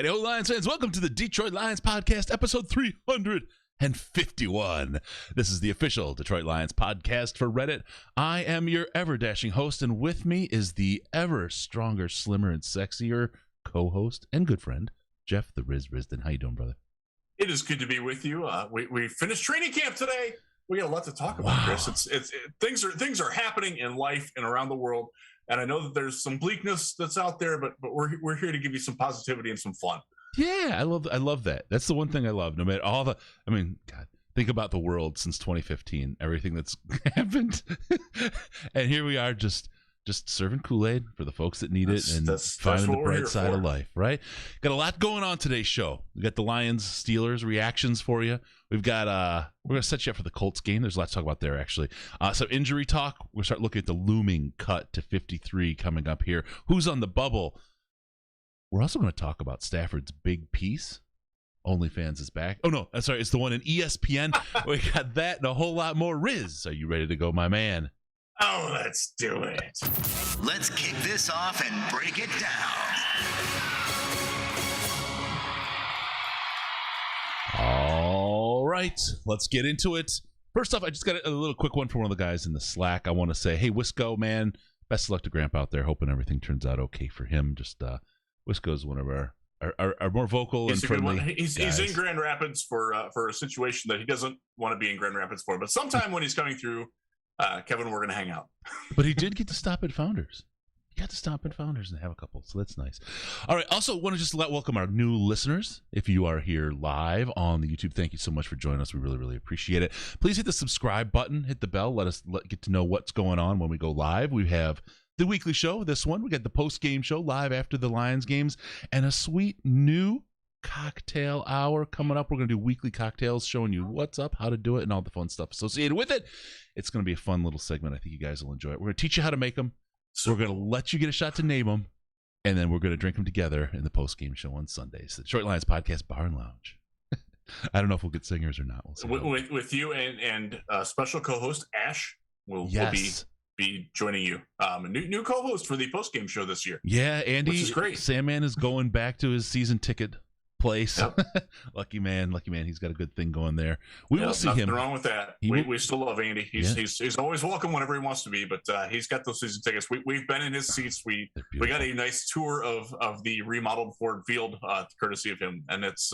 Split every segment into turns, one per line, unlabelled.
Howdy, Lions fans. Welcome to the Detroit Lions Podcast, episode 351. This is the official Detroit Lions podcast for Reddit. I am your ever-dashing host, and with me is the ever-stronger, slimmer, and sexier co-host and good friend, Jeff the Riz Risden. How you doing, brother?
It is good to be with you. We finished training camp today. We got a lot to talk about, Chris. Things are happening in life and around the world. And I know that there's some bleakness that's out there, but we're here to give you some positivity and some fun.
Yeah, I love that. That's the one thing I love. No matter God, think about the world since 2015, everything that's happened, and here we are, just serving Kool-Aid for the folks that need it and finding the bright side of life. Right? Got a lot going on today's show. We got the Lions Steelers reactions for you. We've got we're gonna set you up for the Colts game. There's a lot to talk about there, actually. Some injury talk. We'll start looking at the looming cut to 53 coming up here. Who's on the bubble? We're also going to talk about Stafford's big piece. OnlyFans is back. Oh no, sorry, it's the one in ESPN. We got that and a whole lot more. Riz, are you ready to go, my man?
Oh, let's do it.
Let's kick this off and break it down.
All right, let's get into it. First off, I just got a little quick one from one of the guys in the Slack. I want to say, hey, Wisco, man, best of luck to Grandpa out there. Hoping everything turns out okay for him. Just Wisco's one of our more vocal and friendly.
He's in Grand Rapids for a situation that he doesn't want to be in Grand Rapids for. But sometime when he's coming through, Kevin, we're going to hang out.
But he did get to stop at Founders. He got to stop at Founders and have a couple, so that's nice. All right, also want to just welcome our new listeners. If you are here live on the YouTube, thank you so much for joining us. We really, really appreciate it. Please hit the subscribe button, hit the bell, let us get to know what's going on when we go live. We have the weekly show, this one. We got the post-game show live after the Lions games, and a sweet new cocktail hour coming up. We're going to do weekly cocktails showing you what's up, how to do it, and all the fun stuff associated with it. It's going to be a fun little segment. I think you guys will enjoy it. We're going to teach you how to make them. We're going to let you get a shot to name them, and then we're going to drink them together in the post-game show on Sundays. The Detroit Lions Podcast Bar and Lounge. I don't know if we'll get singers or not. We'll see
with you and special co-host Ash will be joining you. A new co-host for the post-game show this year.
Yeah, Andy,
which is great.
Sandman is going back to his season ticket place. Yep. Lucky man. He's got a good thing going there. We will see him.
Nothing wrong with that. We still love Andy. He's always welcome whenever he wants to be, but he's got those season tickets. We've been in his seats. We got a nice tour of the remodeled Ford Field courtesy of him, and it's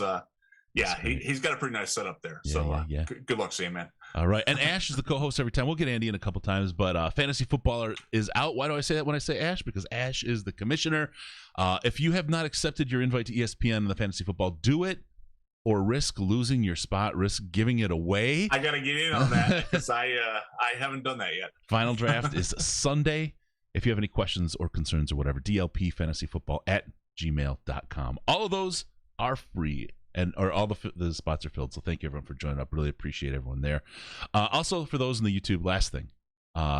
he's got a pretty nice setup there. Good luck, Sam, man.
All right, and Ash is the co-host every time. We'll get Andy in a couple times, but Fantasy Footballer is out. Why do I say that when I say Ash? Because Ash is the commissioner. If you have not accepted your invite to ESPN and the Fantasy Football, do it, or risk losing your spot, risk giving it away.
I got to get in on that because I haven't done that yet.
Final draft is Sunday. If you have any questions or concerns or whatever, dlpfantasyfootball@gmail.com. All of those are free. Or all the spots are filled. So thank you, everyone, for joining up. Really appreciate everyone there. Also, for those in the YouTube, last thing,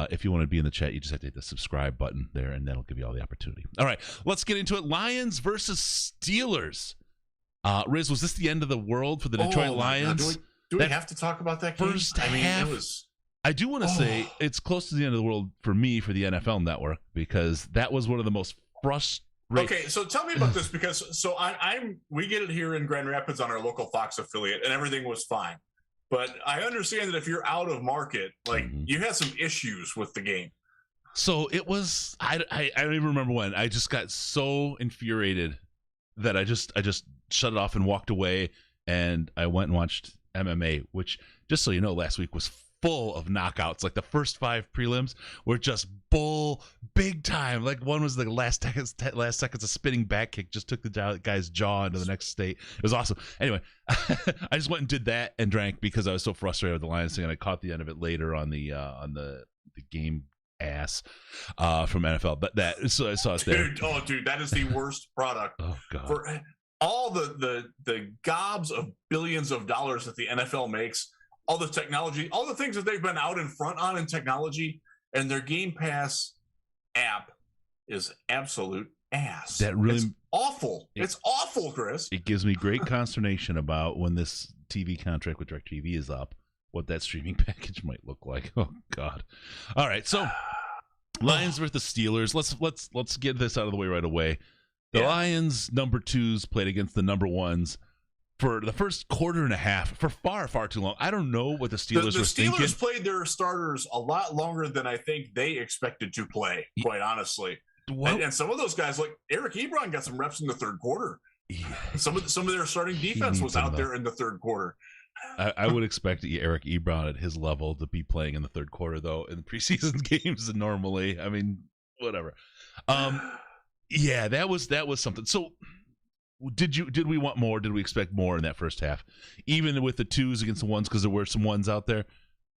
if you want to be in the chat, you just have to hit the subscribe button there, and that'll give you all the opportunity. All right, let's get into it. Lions versus Steelers. Riz, was this the end of the world for the Detroit Lions?
Do we have to talk about that game?
First half, I do want to say it's close to the end of the world for me for the NFL Network, because that was one of the most frustrating.
Okay, so tell me about this, because we get it here in Grand Rapids on our local Fox affiliate, and everything was fine. But I understand that if you're out of market, you had some issues with the game.
So it was, I don't even remember when. I just got so infuriated that I just shut it off and walked away, and I went and watched MMA, which, just so you know, last week was full of knockouts. Like the first 5 prelims were just bull big time. Like one was the last seconds a spinning back kick just took the guy's jaw into the next state. It was awesome. Anyway, I just went and did that and drank because I was so frustrated with the Lions thing, and I caught the end of it later on the game ass from NFL. But so I saw it there.
Dude, that is the worst product.
Oh God.
For all the gobs of billions of dollars that the NFL makes, all the technology, all the things that they've been out in front on in technology, and their Game Pass app is absolute ass. It's awful. It's awful, Chris.
It gives me great consternation about when this TV contract with DirecTV is up, what that streaming package might look like. Oh God. All right, so Lions versus the Steelers. Let's get this out of the way right away. The Lions number 2s played against the number 1s for the first quarter and a half for far, far too long. I don't know what the Steelers were thinking.
The Steelers played their starters a lot longer than I think they expected to play, quite honestly. And some of those guys, like Eric Ebron, got some reps in the third quarter. Yeah. Some of their starting defense was out there in the third quarter.
I would expect Eric Ebron at his level to be playing in the third quarter, though, in the preseason games normally. I mean, whatever. Yeah, that was something. So, did we want more? Did we expect more in that first half, even with the 2s against the 1s? Because there were some 1s out there.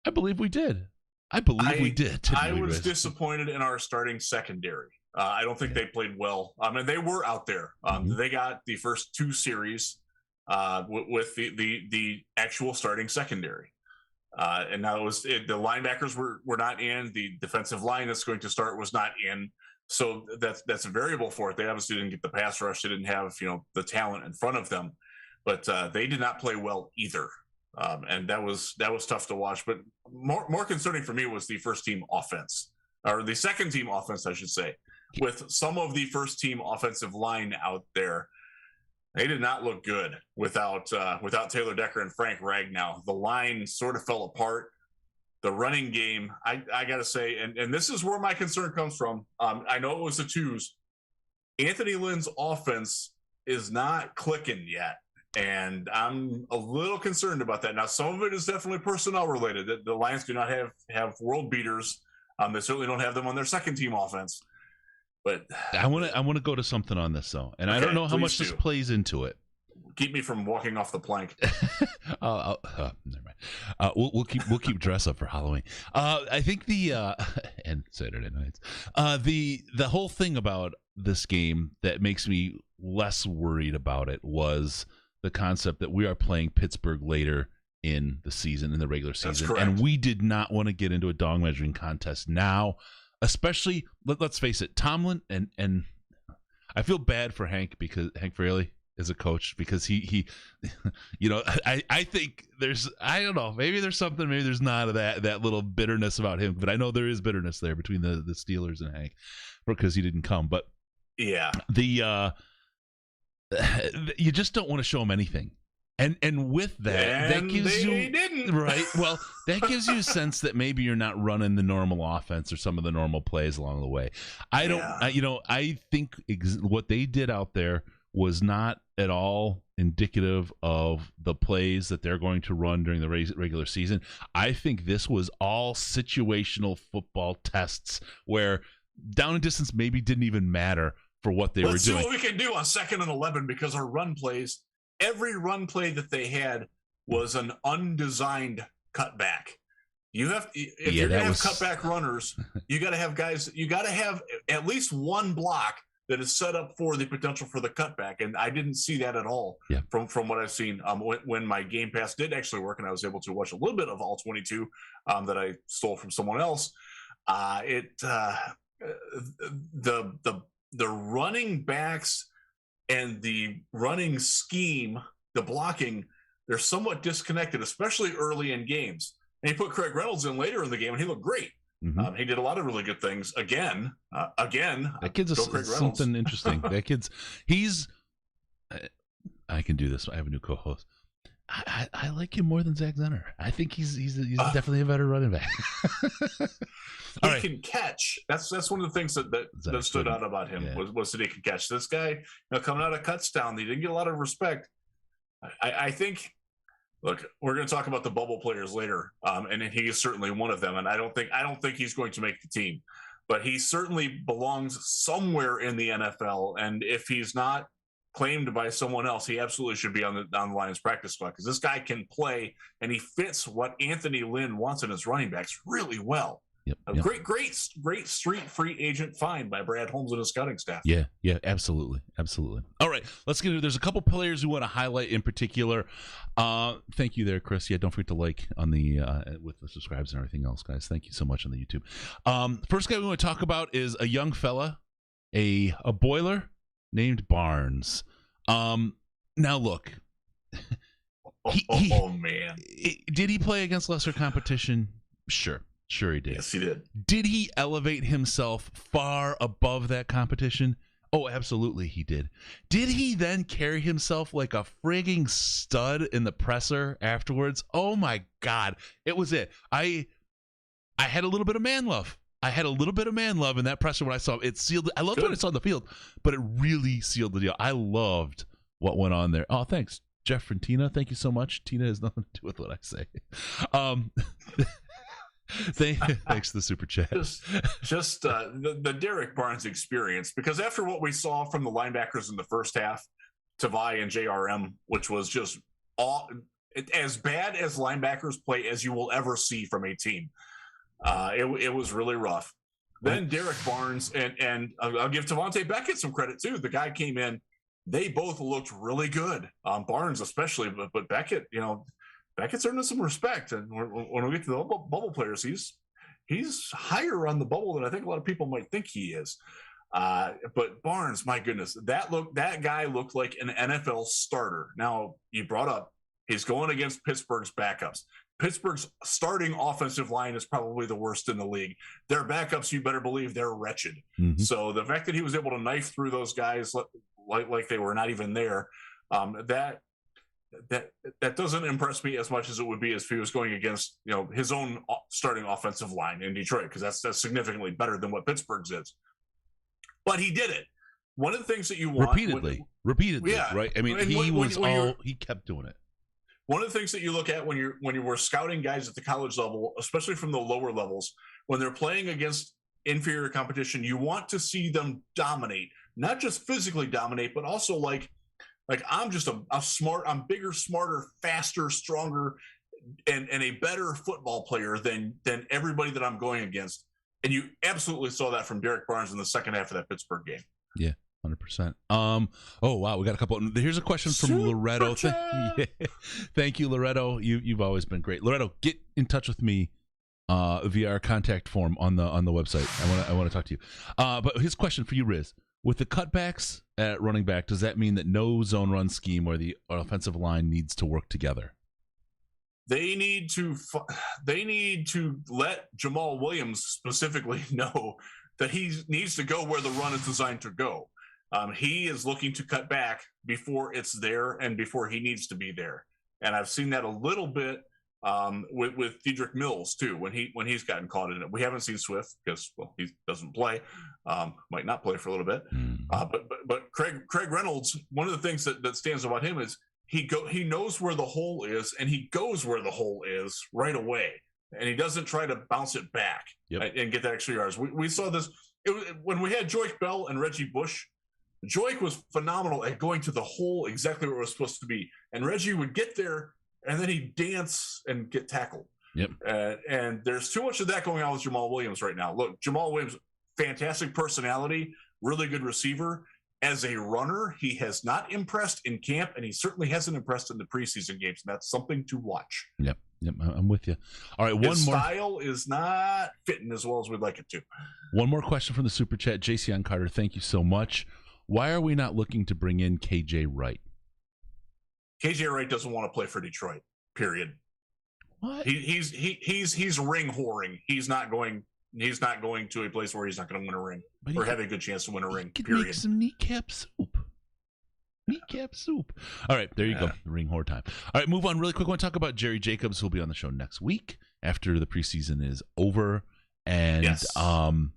I believe we did. We did.
I was disappointed in our starting secondary. I don't think they played well. I mean, they were out there. They got the first 2 series with the actual starting secondary, and now the linebackers were not in. The defensive line that's going to start was not in. So that's a variable for it. They obviously didn't get the pass rush. They didn't have the talent in front of them, but they did not play well either. And that was tough to watch. But more concerning for me was the first team offense, or the second team offense, I should say, with some of the first team offensive line out there. They did not look good without Taylor Decker and Frank Ragnow. The line sort of fell apart. The running game, I got to say, and this is where my concern comes from. I know it was the 2s. Anthony Lynn's offense is not clicking yet, and I'm a little concerned about that. Now, some of it is definitely personnel related. The Lions do not have world beaters. They certainly don't have them on their second team offense. But
I want to go to something on this though, and I don't know how much this plays into it.
Keep me from walking off the plank.
Never mind. We'll keep dress up for Halloween. I think and Saturday nights. The whole thing about this game that makes me less worried about it was the concept that we are playing Pittsburgh later in the season, in the regular season, and we did not want to get into a dog measuring contest now, especially let's face it, Tomlin and I feel bad for Hank Fraley as a coach, because he I think I don't know, maybe there's something, maybe there's not, of that little bitterness about him, but I know there is bitterness there between the Steelers and Hank because he didn't come. But yeah, you just don't want to show him anything, and with that gives you didn't. Right. Well, that gives you a sense that maybe you're not running the normal offense or some of the normal plays along the way. I think what they did out there was not at all indicative of the plays that they're going to run during the regular season. I think this was all situational football tests where down and distance maybe didn't even matter for what they were doing.
Let's see what we can do on 2nd and 11, because our run plays, every run play that they had was an undesigned cutback. If you're going to have cutback runners, you got to have guys, you got to have at least one block that is set up for the potential for the cutback. And I didn't see that at all from what I've seen. When my Game Pass did actually work and I was able to watch a little bit of all 22 that I stole from someone else, the running backs and the running scheme, the blocking, they're somewhat disconnected, especially early in games. And he put Craig Reynolds in later in the game and he looked great. Mm-hmm. He did a lot of really good things. Again,
that kid's something interesting. That kid's I can do this. I have a new co-host. I like him more than Zach Zenner. I think he's definitely a better running back.
He can catch. That's one of the things that stood out about him was that he could catch. This guy, coming out of Kutztown, he didn't get a lot of respect. I think. Look, we're going to talk about the bubble players later, and he is certainly one of them. And I don't think he's going to make the team, but he certainly belongs somewhere in the NFL. And if he's not claimed by someone else, he absolutely should be on the Lions practice squad, because this guy can play and he fits what Anthony Lynn wants in his running backs really well. Yep. Great street free agent find by Brad Holmes and his scouting staff. Yeah,
absolutely. All right, let's get into. There's a couple players we want to highlight in particular. Thank you there, Chris. Yeah, don't forget to like on the with the subscribes and everything else, guys. Thank you so much on the YouTube. First guy we want to talk about is a young fella, a boiler named Barnes. Now look,
man,
did he play against lesser competition? Sure he did.
Yes, he did.
Did he elevate himself far above that competition? Oh, absolutely he did. Did he then carry himself like a frigging stud in the presser afterwards? Oh my God. It was it. I had a little bit of man love. I had a little bit of man love in that presser when I saw it. Sealed. I loved when it's on the field, but it really sealed the deal. I loved what went on there. Oh, thanks, Jeff and Tina. Thank you so much. Tina has nothing to do with what I say. Thanks for the super chat.
Just the Derek Barnes experience, because after what we saw from the linebackers in the first half, Tavai and JRM, which was just as bad as linebackers play as you will ever see from a team. It was really rough. Then Derek Barnes and I'll give Tavante Beckett some credit too. The guy came in; they both looked really good. Barnes especially, but Beckett, Beckett's earning some respect. And when we get to the bubble players, he's higher on the bubble than I think a lot of people might think he is. But Barnes, my goodness, that guy looked like an NFL starter. Now you brought up he's going against Pittsburgh's backups. Pittsburgh's starting offensive line is probably the worst in the league. Their backups, you better believe they're wretched. Mm-hmm. So the fact that he was able to knife through those guys like they were not even there, that doesn't impress me as much as it would be if he was going against his own starting offensive line in Detroit, because that's significantly better than what Pittsburgh's is. But he did it. One of the things that you want
repeatedly, yeah, right? I mean, he kept doing it.
One of the things that you look at when you were scouting guys at the college level, especially from the lower levels, when they're playing against inferior competition, you want to see them dominate, not just physically dominate, but also like I'm just I'm bigger, smarter, faster, stronger, and a better football player than everybody that I'm going against. And you absolutely saw that from Derek Barnes in the second half of that Pittsburgh game.
Yeah. 100%. Oh wow, we got a couple. Here's a question from Loretto. Thank you, Loretto. You've always been great. Loretto, get in touch with me via our contact form on the website. I want to talk to you. But his question for you, Riz, with the cutbacks at running back, does that mean that no zone run scheme or the offensive line needs to work together?
They need to let Jamal Williams specifically know that he needs to go where the run is designed to go. He is looking to cut back before it's there and before he needs to be there. And I've seen that a little bit with Dedrick Mills too, when he's gotten caught in it. We haven't seen Swift because he doesn't play, might not play for a little bit. But Craig Reynolds, one of the things that stands about him is he knows where the hole is and he goes where the hole is right away, and he doesn't try to bounce it back and get that extra yards. We saw this when we had Joique Bell and Reggie Bush. Joique was phenomenal at going to the hole exactly where it was supposed to be, and Reggie would get there and then he'd dance and get tackled.
Yep.
And there's too much of that going on with Jamal Williams right now. Look, Jamal Williams, fantastic personality, really good receiver. As a runner, he has not impressed in camp, and he certainly hasn't impressed in the preseason games, and that's something to watch.
Yep, I'm with you. All right,
His style is not fitting as well as we'd like it to.
One more question from the Super Chat. JC Carter, thank you so much. Why are we not looking to bring in KJ Wright?
KJ Wright doesn't want to play for Detroit, period.
What?
He's ring whoring. He's not going to a place where he's not going to win a ring or have a good chance to win a ring. Period.
Make some kneecap soup. Kneecap soup. All right, there you go. Ring whore time. All right, move on really quick. I want to talk about Jerry Jacobs, who'll be on the show next week after the preseason is over, and
yes.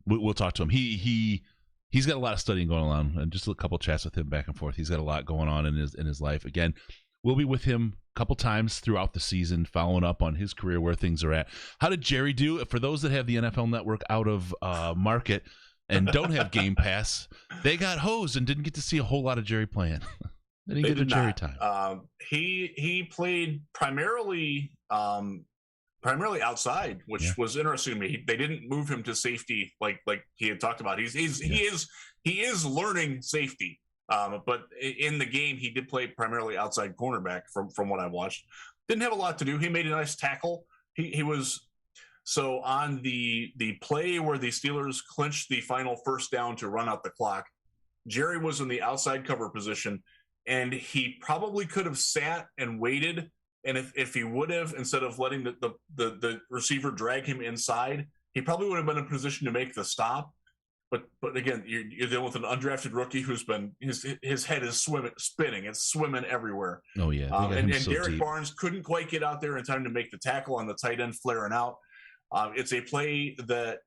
We'll talk to him. He's got a lot of studying going on, and just a couple chats with him back and forth. He's got a lot going on in his life. Again, we'll be with him a couple times throughout the season, following up on his career, where things are at. How did Jerry do? For those that have the NFL Network out of market and don't have Game Pass, they got hosed and didn't get to see a whole lot of Jerry playing. They didn't get Jerry time.
He played primarily outside, which was interesting to me. They didn't move him to safety like he had talked about. He is learning safety. But in the game, he did play primarily outside cornerback from what I watched. Didn't have a lot to do. He made a nice tackle. He was so on the play where the Steelers clinched the final first down to run out the clock. Jerry was in the outside cover position, and he probably could have sat and waited. And if he would have, instead of letting the receiver drag him inside, he probably would have been in a position to make the stop. But again, you're dealing with an undrafted rookie who's been his head is spinning. It's swimming everywhere.
Oh yeah,
and Derek Barnes couldn't quite get out there in time to make the tackle on the tight end flaring out. It's a play that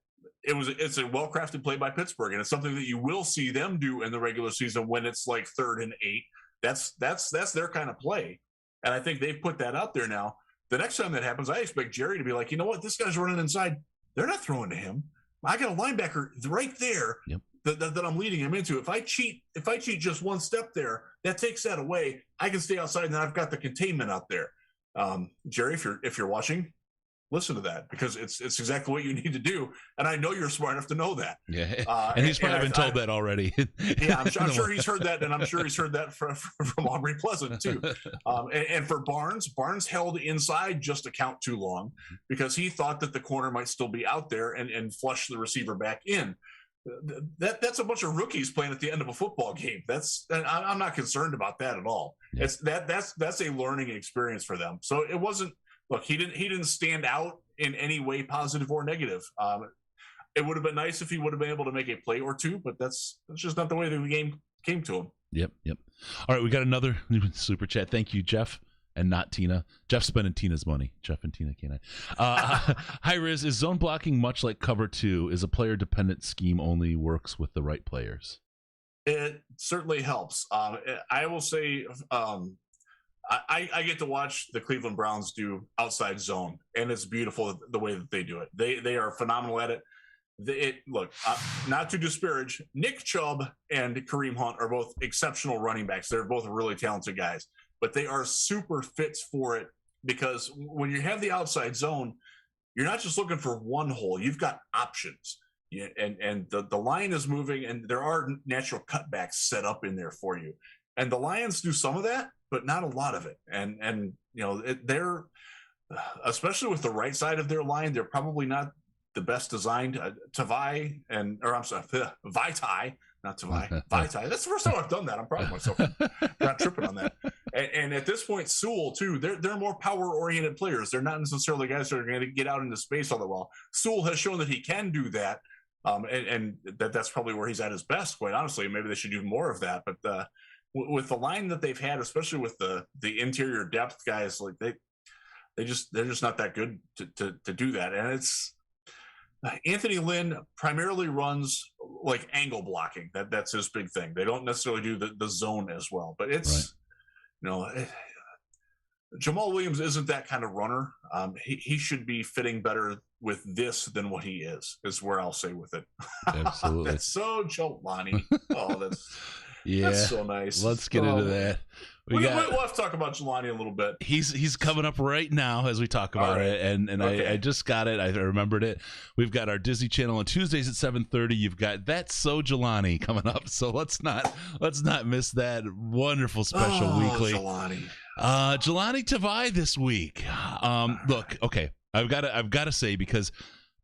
it's a well-crafted play by Pittsburgh, and it's something that you will see them do in the regular season when it's like 3rd and 8. That's their kind of play, and I think they've put that out there now. The next time that happens, I expect Jerry to be like, you know what, this guy's running inside. They're not throwing to him. I got a linebacker right there that I'm leading him into. If I cheat just one step there, that takes that away. I can stay outside, and I've got the containment out there. Jerry, if you're watching, listen to that, because it's exactly what you need to do. And I know you're smart enough to know that.
Yeah, and he's probably been told that already.
Yeah, I'm sure he's heard that, and I'm sure he's heard that from Aubrey Pleasant too. And for Barnes held inside just a count too long because he thought that the corner might still be out there and flush the receiver back in. That's a bunch of rookies playing at the end of a football game. I'm not concerned about that at all. Yeah. That's a learning experience for them. So it wasn't. Look, he didn't stand out in any way, positive or negative. It would have been nice if he would have been able to make a play or two, but that's just not the way the game came to him.
Yep. All right, we got another super chat. Thank you, Jeff, and not Tina. Jeff spending Tina's money. Jeff and Tina, can't I? Hi, Riz. Is zone blocking much like cover 2? Is a player-dependent scheme only works with the right players?
It certainly helps. I will say I get to watch the Cleveland Browns do outside zone, and it's beautiful the way that they do it. They are phenomenal at it. Look, not to disparage, Nick Chubb and Kareem Hunt are both exceptional running backs. They're both really talented guys, but they are super fits for it because when you have the outside zone, you're not just looking for one hole. You've got options. And the line is moving, and there are natural cutbacks set up in there for you. And the Lions do some of that, but not a lot of it. And they're, especially with the right side of their line, they're probably not the best designed. Vaitai, not Tavai, Vaitai. That's the first time I've done that. I'm proud of myself. Not tripping on that. And at this point, Sewell too. They're more power-oriented players. They're not necessarily guys that are going to get out into space all that well. Sewell has shown that he can do that, and that's probably where he's at his best. Quite honestly, maybe they should do more of that. But with the line that they've had, especially with the interior depth guys, like they're just not that good to do that. And it's Anthony Lynn primarily runs like angle blocking. That's his big thing. They don't necessarily do the zone as well, but it's Jamal Williams isn't that kind of runner. He should be fitting better with this than what he is where I'll say with it.
Absolutely.
That's so Jelani. Oh, that's so nice.
Let's get into that.
We'll have to talk about Jelani a little bit.
He's coming up right now as we talk about it, and okay. I just got it. I remembered it. We've got our Disney Channel on Tuesdays at 7:30. You've got That's So Jelani coming up, so let's not miss that wonderful special weekly.
Jelani
Tavai this week. Look, okay, I've got to say, because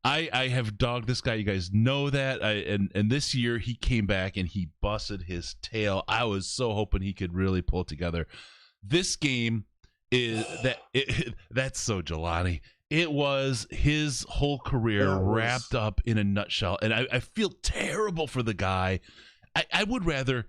I have dogged this guy. You guys know that. And this year he came back and he busted his tail. I was so hoping he could really pull it together. This game is that's so Jelani. It was his whole career wrapped up in a nutshell. And I feel terrible for the guy. I would rather,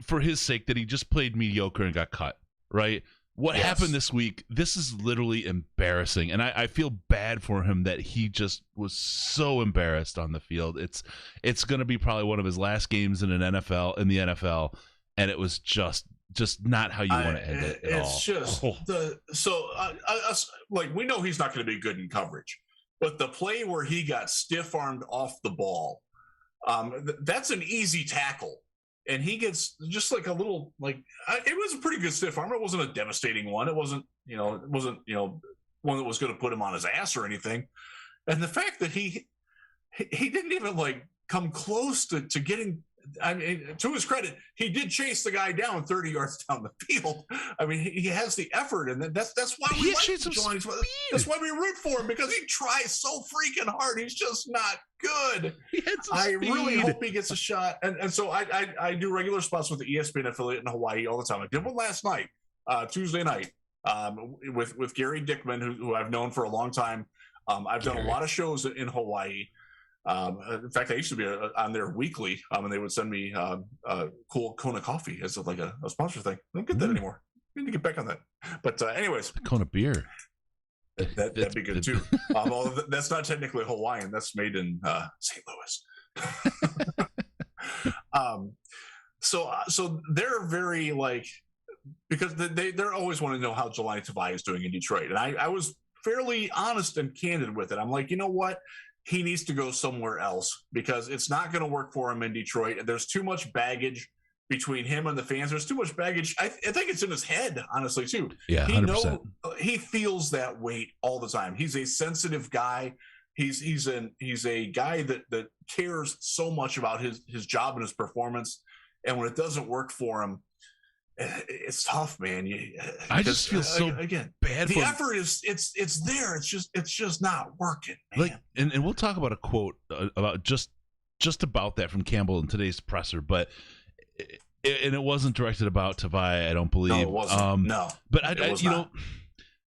for his sake, that he just played mediocre and got cut, right? What happened this week, this is literally embarrassing. And I feel bad for him that he just was so embarrassed on the field. It's going to be probably one of his last games in the NFL. And it was just not how you want to end it at all.
It's just like, we know he's not going to be good in coverage, but the play where he got stiff-armed off the ball, that's an easy tackle. And he gets just like a little, it was a pretty good stiff arm. It wasn't a devastating one. It wasn't one that was going to put him on his ass or anything. And the fact that he didn't even come close to getting, I mean, to his credit, he did chase the guy down 30 yards down the field. I mean, he has the effort, and that's why we like Jelani. That's why we root for him, because he tries so freaking hard. He's just not good. I really hope he gets a shot. And so I do regular spots with the ESPN affiliate in Hawaii all the time. I did one last night, Tuesday night, with Gary Dickman, who I've known for a long time. I've done a lot of shows in Hawaii. In fact, I used to be on there weekly, and they would send me cool Kona coffee as like a sponsor thing. I don't get that anymore. I need to get back on that. But anyways,
Kona beer.
That'd be good too. Although that's not technically Hawaiian. That's made in St. Louis. So they're very like, because they're always want to know how Jelani Tavai is doing in Detroit. And I was fairly honest and candid with it. I'm like, you know what? He needs to go somewhere else because it's not going to work for him in Detroit. There's too much baggage between him and the fans. There's too much baggage. I think it's in his head, honestly, too.
Yeah, 100%.
He feels that weight all the time. He's a sensitive guy. He's a guy that cares so much about his job and his performance. And when it doesn't work for him, it's tough, man.
I just feel so bad.
The effort is it's there. It's just not working, man.
Like, and we'll talk about a quote about just about that from Campbell in today's presser, but it wasn't directed about Tavai, I don't believe. No,
it wasn't. No,
but I you know,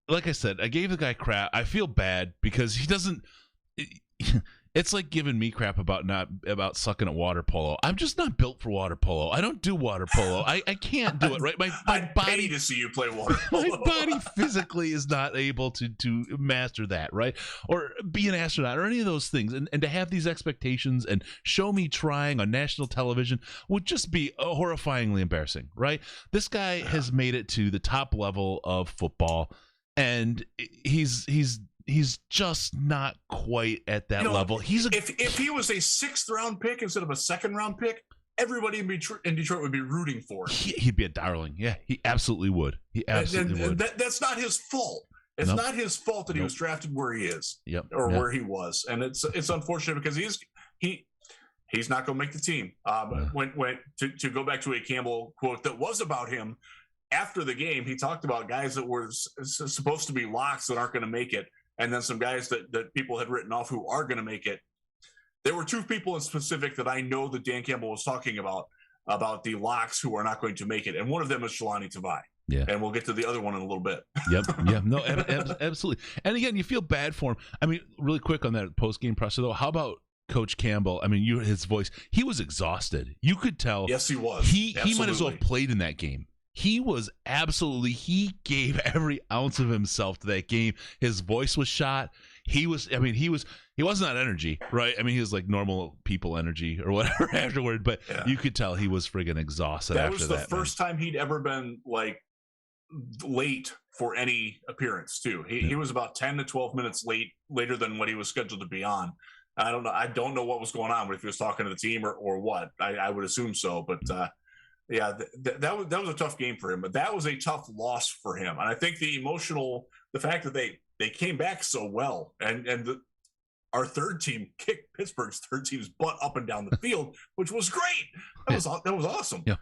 like I said, I gave the guy crap. I feel bad because he doesn't. It's like giving me crap about sucking at water polo. I'm just not built for water polo. I don't do water polo. I can't do it, right? My body
pay to see you play water polo.
My body physically is not able to master that, right? Or be an astronaut or any of those things. And to have these expectations and show me trying on national television would just be horrifyingly embarrassing, right? This guy has made it to the top level of football, and he's just not quite at that level.
If he was a 6th round pick instead of a 2nd round pick, everybody in Detroit would be rooting for him.
He'd be a darling. Yeah, he absolutely would. He absolutely would.
That's not his fault. It's not his fault that he was drafted where he is, where he was, and it's unfortunate because he's not going to make the team. When to go back to a Campbell quote that was about him after the game, he talked about guys that were supposed to be locks that aren't going to make it. And then some guys that people had written off who are going to make it. There were 2 people in specific that I know that Dan Campbell was talking about the locks who are not going to make it. And one of them is Jelani Tavai.
Yeah.
And we'll get to the other one in a little bit.
Yep. Yeah. No, absolutely. And again, you feel bad for him. I mean, really quick on that post-game presser, though, how about Coach Campbell? I mean, his voice, he was exhausted. You could tell.
Yes, he was.
He might as well have played in that game. He gave every ounce of himself to that game. His voice was shot. He wasn't on energy, right? I mean, he was like normal people energy or whatever afterward, but you could tell he was friggin' exhausted after that.
That was the first time he'd ever been like late for any appearance too. He was about 10 to 12 minutes later than what he was scheduled to be on. I don't know what was going on, but if he was talking to the team or what, I would assume so, but yeah, that was a tough game for him, but that was a tough loss for him. And I think the fact that they came back so well, and our third team kicked Pittsburgh's third team's butt up and down the field, which was great. That was awesome.
Yeah.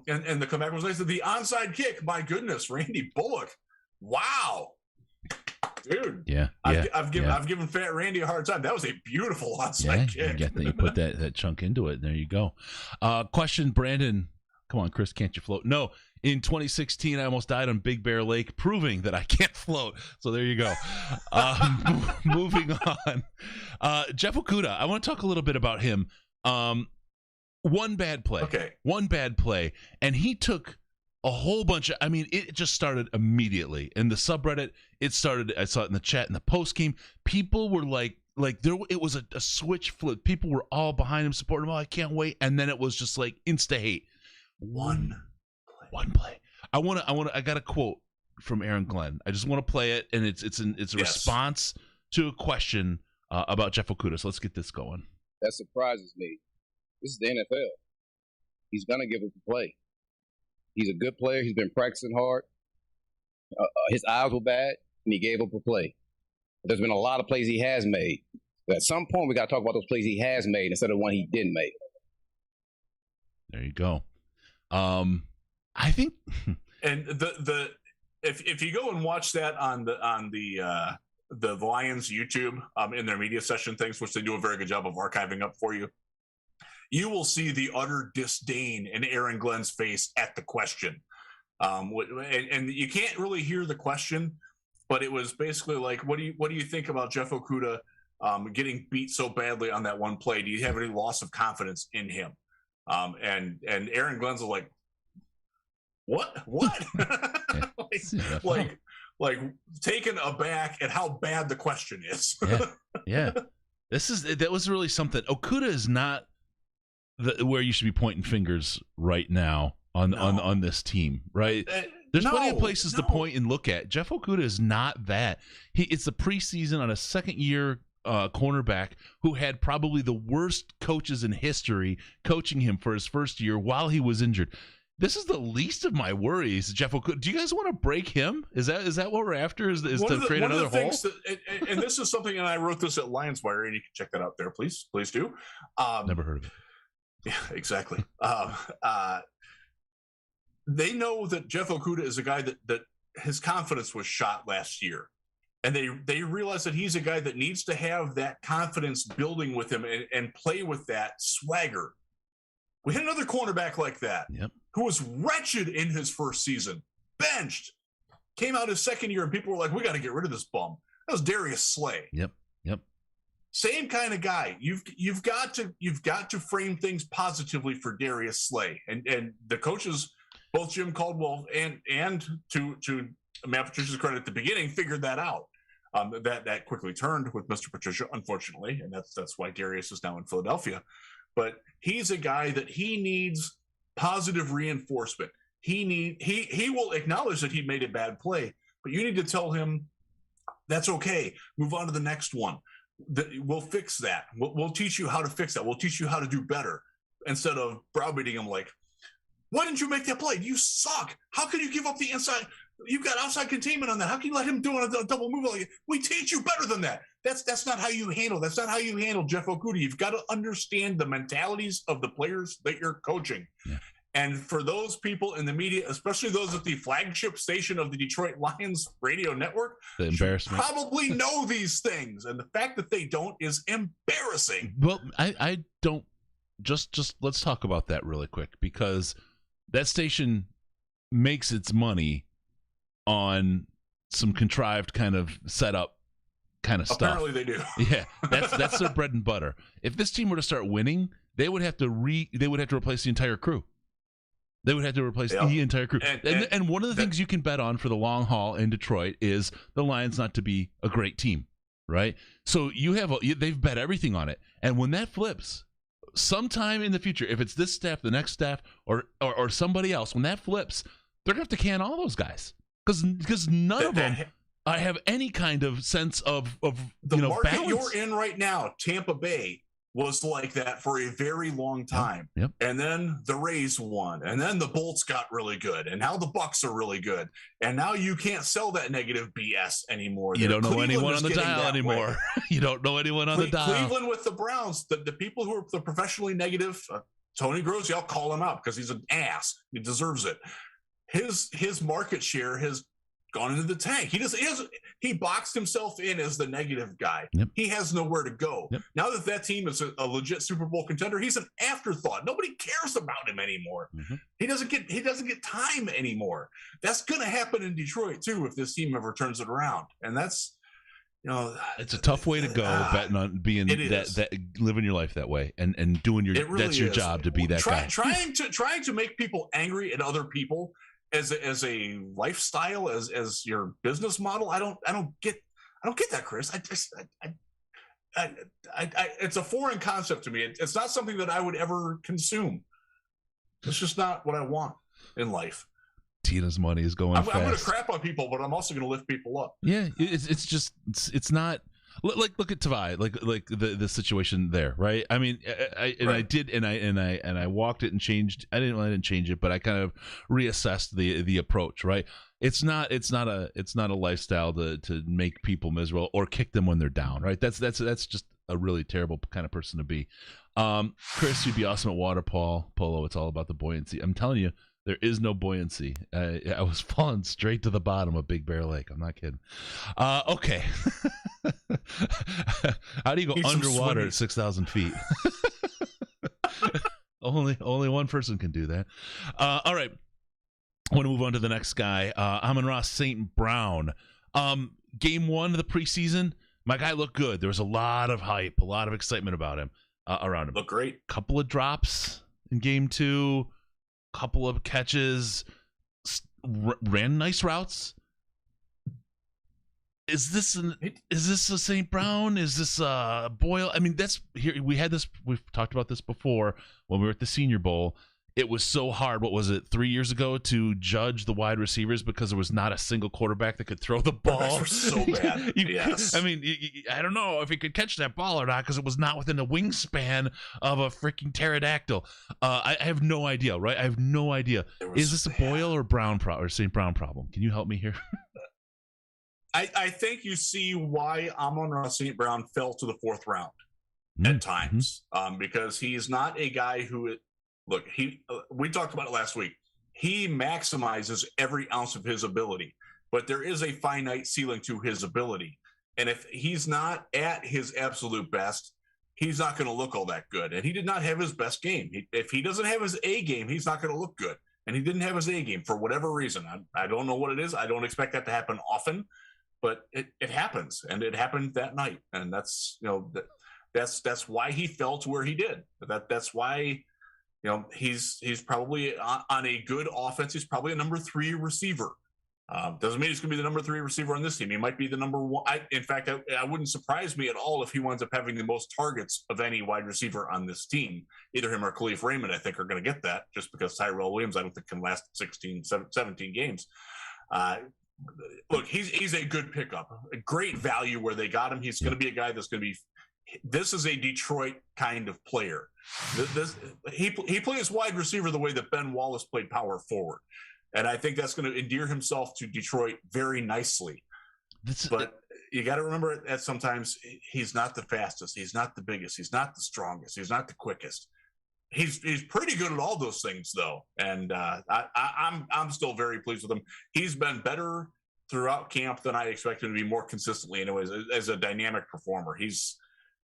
And the comeback was nice. The onside kick, my goodness, Randy Bullock. Wow. Dude, I've given Fat Randy a hard time. That was a beautiful onside kick.
You put that chunk into it. And there you go. Question, Brandon. Come on, Chris, can't you float? No, in 2016, I almost died on Big Bear Lake, proving that I can't float. So there you go. Moving on. Jeff Okuda, I want to talk a little bit about him. One bad play.
Okay.
One bad play. And he took a whole bunch of, I mean, it just started immediately. In the subreddit, it started, I saw it in the chat, in the post game. People were like it was a switch flip. People were all behind him, supporting him. Oh, I can't wait. And then it was just like insta hate. One play. I got a quote from Aaron Glenn. I just want to play it, and it's a response to a question about Jeff Okuda. So let's get this going.
That surprises me. This is the NFL. He's gonna give up a play. He's a good player. He's been practicing hard. His eyes were bad, and he gave up a play. There's been a lot of plays he has made. But at some point, we got to talk about those plays he has made instead of one he didn't make.
There you go. I think,
and if you go and watch that on the Lions YouTube in their media session things, which they do a very good job of archiving up for you, you will see the utter disdain in Aaron Glenn's face at the question, and you can't really hear the question, but it was basically like, what do you think about Jeff Okuda getting beat so badly on that one play? Do you have any loss of confidence in him? And Aaron Glenn's like, what? like taken aback at how bad the question is.
Yeah. That was really something. Okuda is not where you should be pointing fingers right now on this team, right? There's plenty of places to point and look at. Jeff Okuda is not that. It's the preseason on a second-year cornerback who had probably the worst coaches in history coaching him for his first year while he was injured. This is the least of my worries, Jeff Okuda. Do you guys want to break him? Is that what we're after? Is to create another hole?
And this is something, and I wrote this at Lionswire, and you can check that out there, please do.
Never heard of it.
Yeah, exactly. They know that Jeff Okuda is a guy that his confidence was shot last year. And they realize that he's a guy that needs to have that confidence building with him and play with that swagger. We had another cornerback like that who was wretched in his first season, benched, came out his second year, and people were like, we got to get rid of this bum. That was Darius Slay.
Yep.
Same kind of guy. You've got to frame things positively for Darius Slay. And the coaches, both Jim Caldwell and to Matt Patricia's credit at the beginning, figured that out. That quickly turned with Mr. Patricia, unfortunately, and that's why Darius is now in Philadelphia. But he's a guy that he needs positive reinforcement. He will acknowledge that he made a bad play, but you need to tell him that's okay. Move on to the next one. We'll fix that. We'll teach you how to fix that. We'll teach you how to do better, instead of browbeating him like, why didn't you make that play? You suck. How can you give up the inside? You've got outside containment on that. How can you let him do a double move? Like, we teach you better than that. That's not how you handle. That's not how you handle Jeff Okuda. You've got to understand the mentalities of the players that you're coaching. Yeah. And for those people in the media, especially those at the flagship station of the Detroit Lions radio network,
the embarrassment,
probably know these things. And the fact that they don't is embarrassing.
Well, I don't. Just let's talk about that really quick, because that station makes its money on some contrived kind of setup kind of stuff.
Apparently they do.
Yeah, that's their bread and butter. If this team were to start winning, they would have to replace the entire crew. They would have to replace the entire crew. And one of the things you can bet on for the long haul in Detroit is the Lions not to be a great team, right? So they've bet everything on it. And when that flips, sometime in the future, if it's this staff, the next staff, or somebody else, when that flips, they're going to have to can all those guys. Because none of them have any kind of sense of
the market
balance.
You're in right now. Tampa Bay was like that for a very long time.
Yep.
And then the Rays won. And then the Bolts got really good. And now the Bucks are really good. And now you can't sell that negative BS anymore.
You don't know anyone on the dial anymore. You don't know anyone on the dial.
Cleveland with the Browns, the people who are the professionally negative, Tony Grossi, I'll call him out because he's an ass. He deserves it. His market share has gone into the tank. He boxed himself in as the negative guy.
Yep.
He has nowhere to go.
Yep.
Now that team is a legit Super Bowl contender, he's an afterthought. Nobody cares about him anymore.
Mm-hmm.
He doesn't get time anymore. That's going to happen in Detroit too if this team ever turns it around. And that's,
it's a tough way to go, betting on being that living your life that way and doing that's your job to be that guy.
Trying to make people angry at other people as a lifestyle, as your business model. I don't get that, Chris. It's a foreign concept to me. It's not something that I would ever consume. It's just not what I want in life.
Tina's money is going fast.
I'm going to crap on people, but I'm also going to lift people up.
Yeah, it's not like look at Tavai, like the situation there, right? I mean, I walked it and changed. I didn't change it, but I kind of reassessed the approach, right? It's not a lifestyle to make people miserable or kick them when they're down, right? That's just a really terrible kind of person to be. Chris, you'd be awesome at water polo. It's all about the buoyancy. I'm telling you, there is no buoyancy. I was falling straight to the bottom of Big Bear Lake. I'm not kidding. Okay. How do you go underwater at 6,000 feet? Only one person can do that. All right. I want to move on to the next guy. Amon-Ra St. Brown. Game 1 of the preseason. My guy looked good. There was a lot of hype, a lot of excitement about him, around him.
Looked great.
Couple of drops in game 2, couple of catches, ran nice routes. Is this a St. Brown? Is this Boyle? I mean, we've talked about this before when we were at the Senior Bowl. It was so hard, what was it, 3 years ago, to judge the wide receivers because there was not a single quarterback that could throw the ball.
Were so bad. Yes.
I mean, I don't know if he could catch that ball or not because it was not within the wingspan of a freaking pterodactyl. I have no idea, right? I have no idea. Is this a Boyle or Brown or St. Brown problem? Can you help me here?
I think you see why Amon-Ra St. Brown fell to the 4th round at times, because he's not a guy who – look, we talked about it last week. He maximizes every ounce of his ability, but there is a finite ceiling to his ability. And if he's not at his absolute best, he's not going to look all that good. And he did not have his best game. If he doesn't have his A game, he's not going to look good. And he didn't have his A game for whatever reason. I don't know what it is. I don't expect that to happen often, but it happens. And it happened that night. And that's why he fell to where he did. That's why. He's probably on a good offense. He's probably a number 3 receiver. Doesn't mean he's going to be the number 3 receiver on this team. He might be the number 1. In fact, I wouldn't surprise me at all if he winds up having the most targets of any wide receiver on this team. Either him or Khalif Raymond, I think, are going to get that just because Tyrell Williams, I don't think, can last 16, 17 games. Look, he's a good pickup, a great value where they got him. He's going to be a guy that's going to be. This is a Detroit kind of player. He plays wide receiver the way that Ben Wallace played power forward, and I think that's going to endear himself to Detroit very nicely. But you got to remember that sometimes he's not the fastest, he's not the biggest, he's not the strongest, he's not the quickest. He's pretty good at all those things though, and I'm still very pleased with him. He's been better throughout camp than I expected him to be, more consistently, anyways, as a dynamic performer.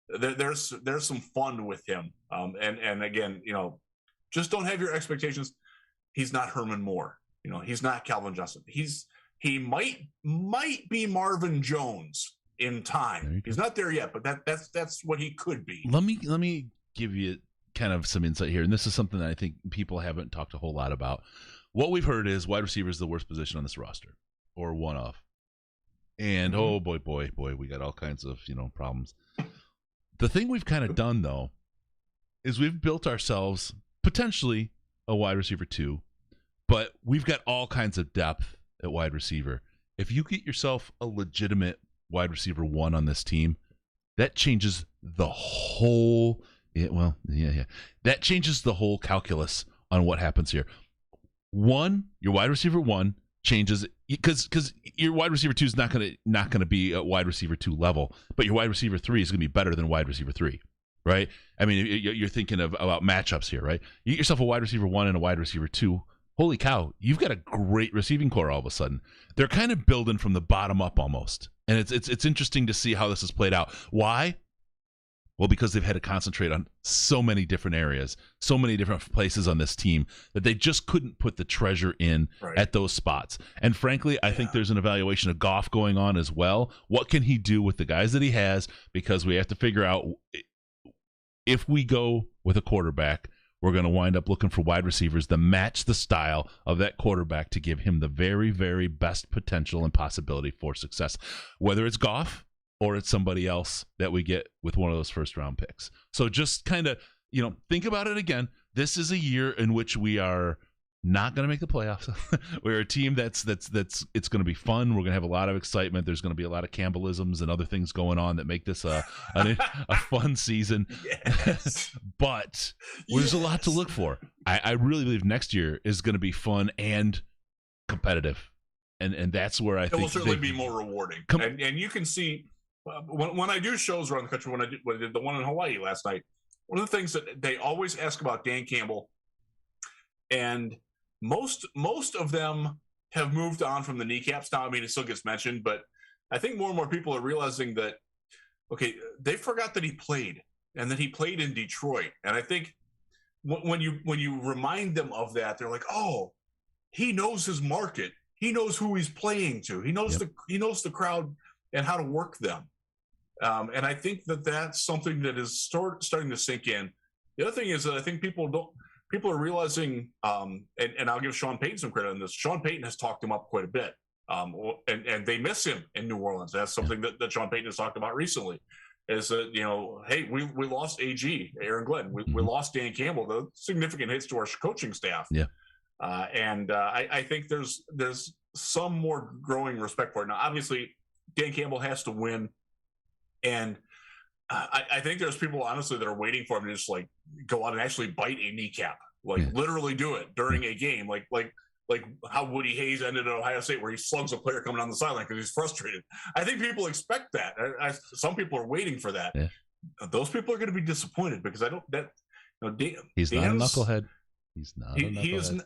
There's some fun with him, and again, just don't have your expectations. He's not Herman Moore, he's not Calvin Johnson. He might be Marvin Jones in time. He's not there yet, but that's what he could be.
Let me give you kind of some insight here, and this is something that I think people haven't talked a whole lot about. What we've heard is wide receiver is the worst position on this roster, or one of, and oh boy, we got all kinds of problems. The thing we've kind of done, though, is we've built ourselves potentially a wide receiver 2, but we've got all kinds of depth at wide receiver. If you get yourself a legitimate wide receiver 1 on this team, that changes the whole that changes the whole calculus on what happens here. Your wide receiver 1 changes because your wide receiver 2 is not going to be a wide receiver 2 level, but your wide receiver 3 is going to be better than wide receiver 3, right? I mean, you're thinking about matchups here, right? You get yourself a wide receiver 1 and a wide receiver 2. Holy cow, you've got a great receiving core all of a sudden. They're kind of building from the bottom up almost, and it's interesting to see how this has played out. Why? Well, because they've had to concentrate on so many different areas, so many different places on this team that they just couldn't put the treasure in at those spots. And frankly, I think there's an evaluation of Goff going on as well. What can he do with the guys that he has? Because we have to figure out if we go with a quarterback, we're going to wind up looking for wide receivers that match the style of that quarterback to give him the very, very best potential and possibility for success, whether it's Goff or it's somebody else that we get with one of those first-round picks. So just kind of, think about it again. This is a year in which we are not going to make the playoffs. We're a team that's it's going to be fun. We're going to have a lot of excitement. There's going to be a lot of Campbellisms and other things going on that make this a fun season.
Yes.
But there's a lot to look for. I really believe next year is going to be fun and competitive. And that's where I think
it will certainly be more rewarding. And you can see when I do shows around the country, when I did the one in Hawaii last night, one of the things that they always ask about Dan Campbell, and most of them have moved on from the kneecaps now. I mean, it still gets mentioned, but I think more and more people are realizing that, okay, they forgot that he played and that he played in Detroit. And I think when you remind them of that, they're like, oh, he knows his market. He knows who he's playing to. He knows the crowd and how to work them. And I think that that's something that is starting to sink in. The other thing is that I think people are realizing, and I'll give Sean Payton some credit on this. Sean Payton has talked him up quite a bit, and they miss him in New Orleans. That's something that Sean Payton has talked about recently. Is that, hey, we lost AG, Aaron Glenn. We lost Dan Campbell. The significant hits to our coaching staff.
Yeah.
I think there's some more growing respect for it. Now, obviously, Dan Campbell has to win. And I think there's people, honestly, that are waiting for him to just like go out and actually bite a kneecap, literally do it during a game, like how Woody Hayes ended at Ohio State, where he slugs a player coming down the sideline because he's frustrated. I think people expect that. Some people are waiting for that. Yeah. Those people are going to be disappointed because
he's not a knucklehead. He's not.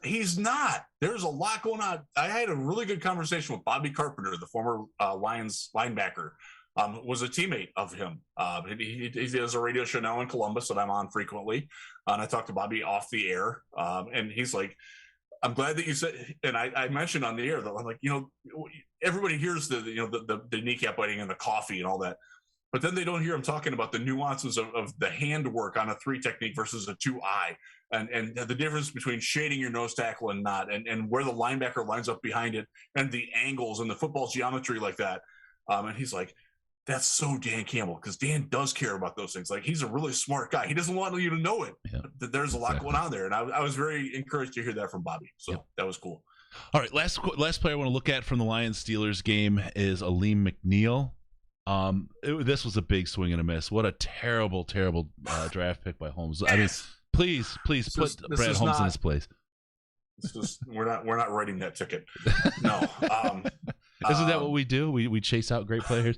He's not. There's a lot going on. I had a really good conversation with Bobby Carpenter, the former Lions linebacker. Was a teammate of him. He does a radio show now in Columbus that I'm on frequently. And I talked to Bobby off the air. And he's like, I'm glad that you said, and I mentioned on the air that I'm like, everybody hears the kneecap biting and the coffee and all that, but then they don't hear him talking about the nuances of the hand work on a 3 technique versus a 2-eye, and the difference between shading your nose tackle and not, and where the linebacker lines up behind it, and the angles and the football geometry like that. And he's like, that's so Dan Campbell, because Dan does care about those things. Like, he's a really smart guy. He doesn't want you to know it. Yeah, that there's a lot going on there. And I was very encouraged to hear that from Bobby. So that was cool.
All right. Last player I want to look at from the Lions-Steelers game is Aleem McNeil. This was a big swing and a miss. What a terrible, terrible draft pick by Holmes. I mean, please put Brad Holmes in his place.
We're not writing that ticket. No.
Isn't that what we do? We chase out great players.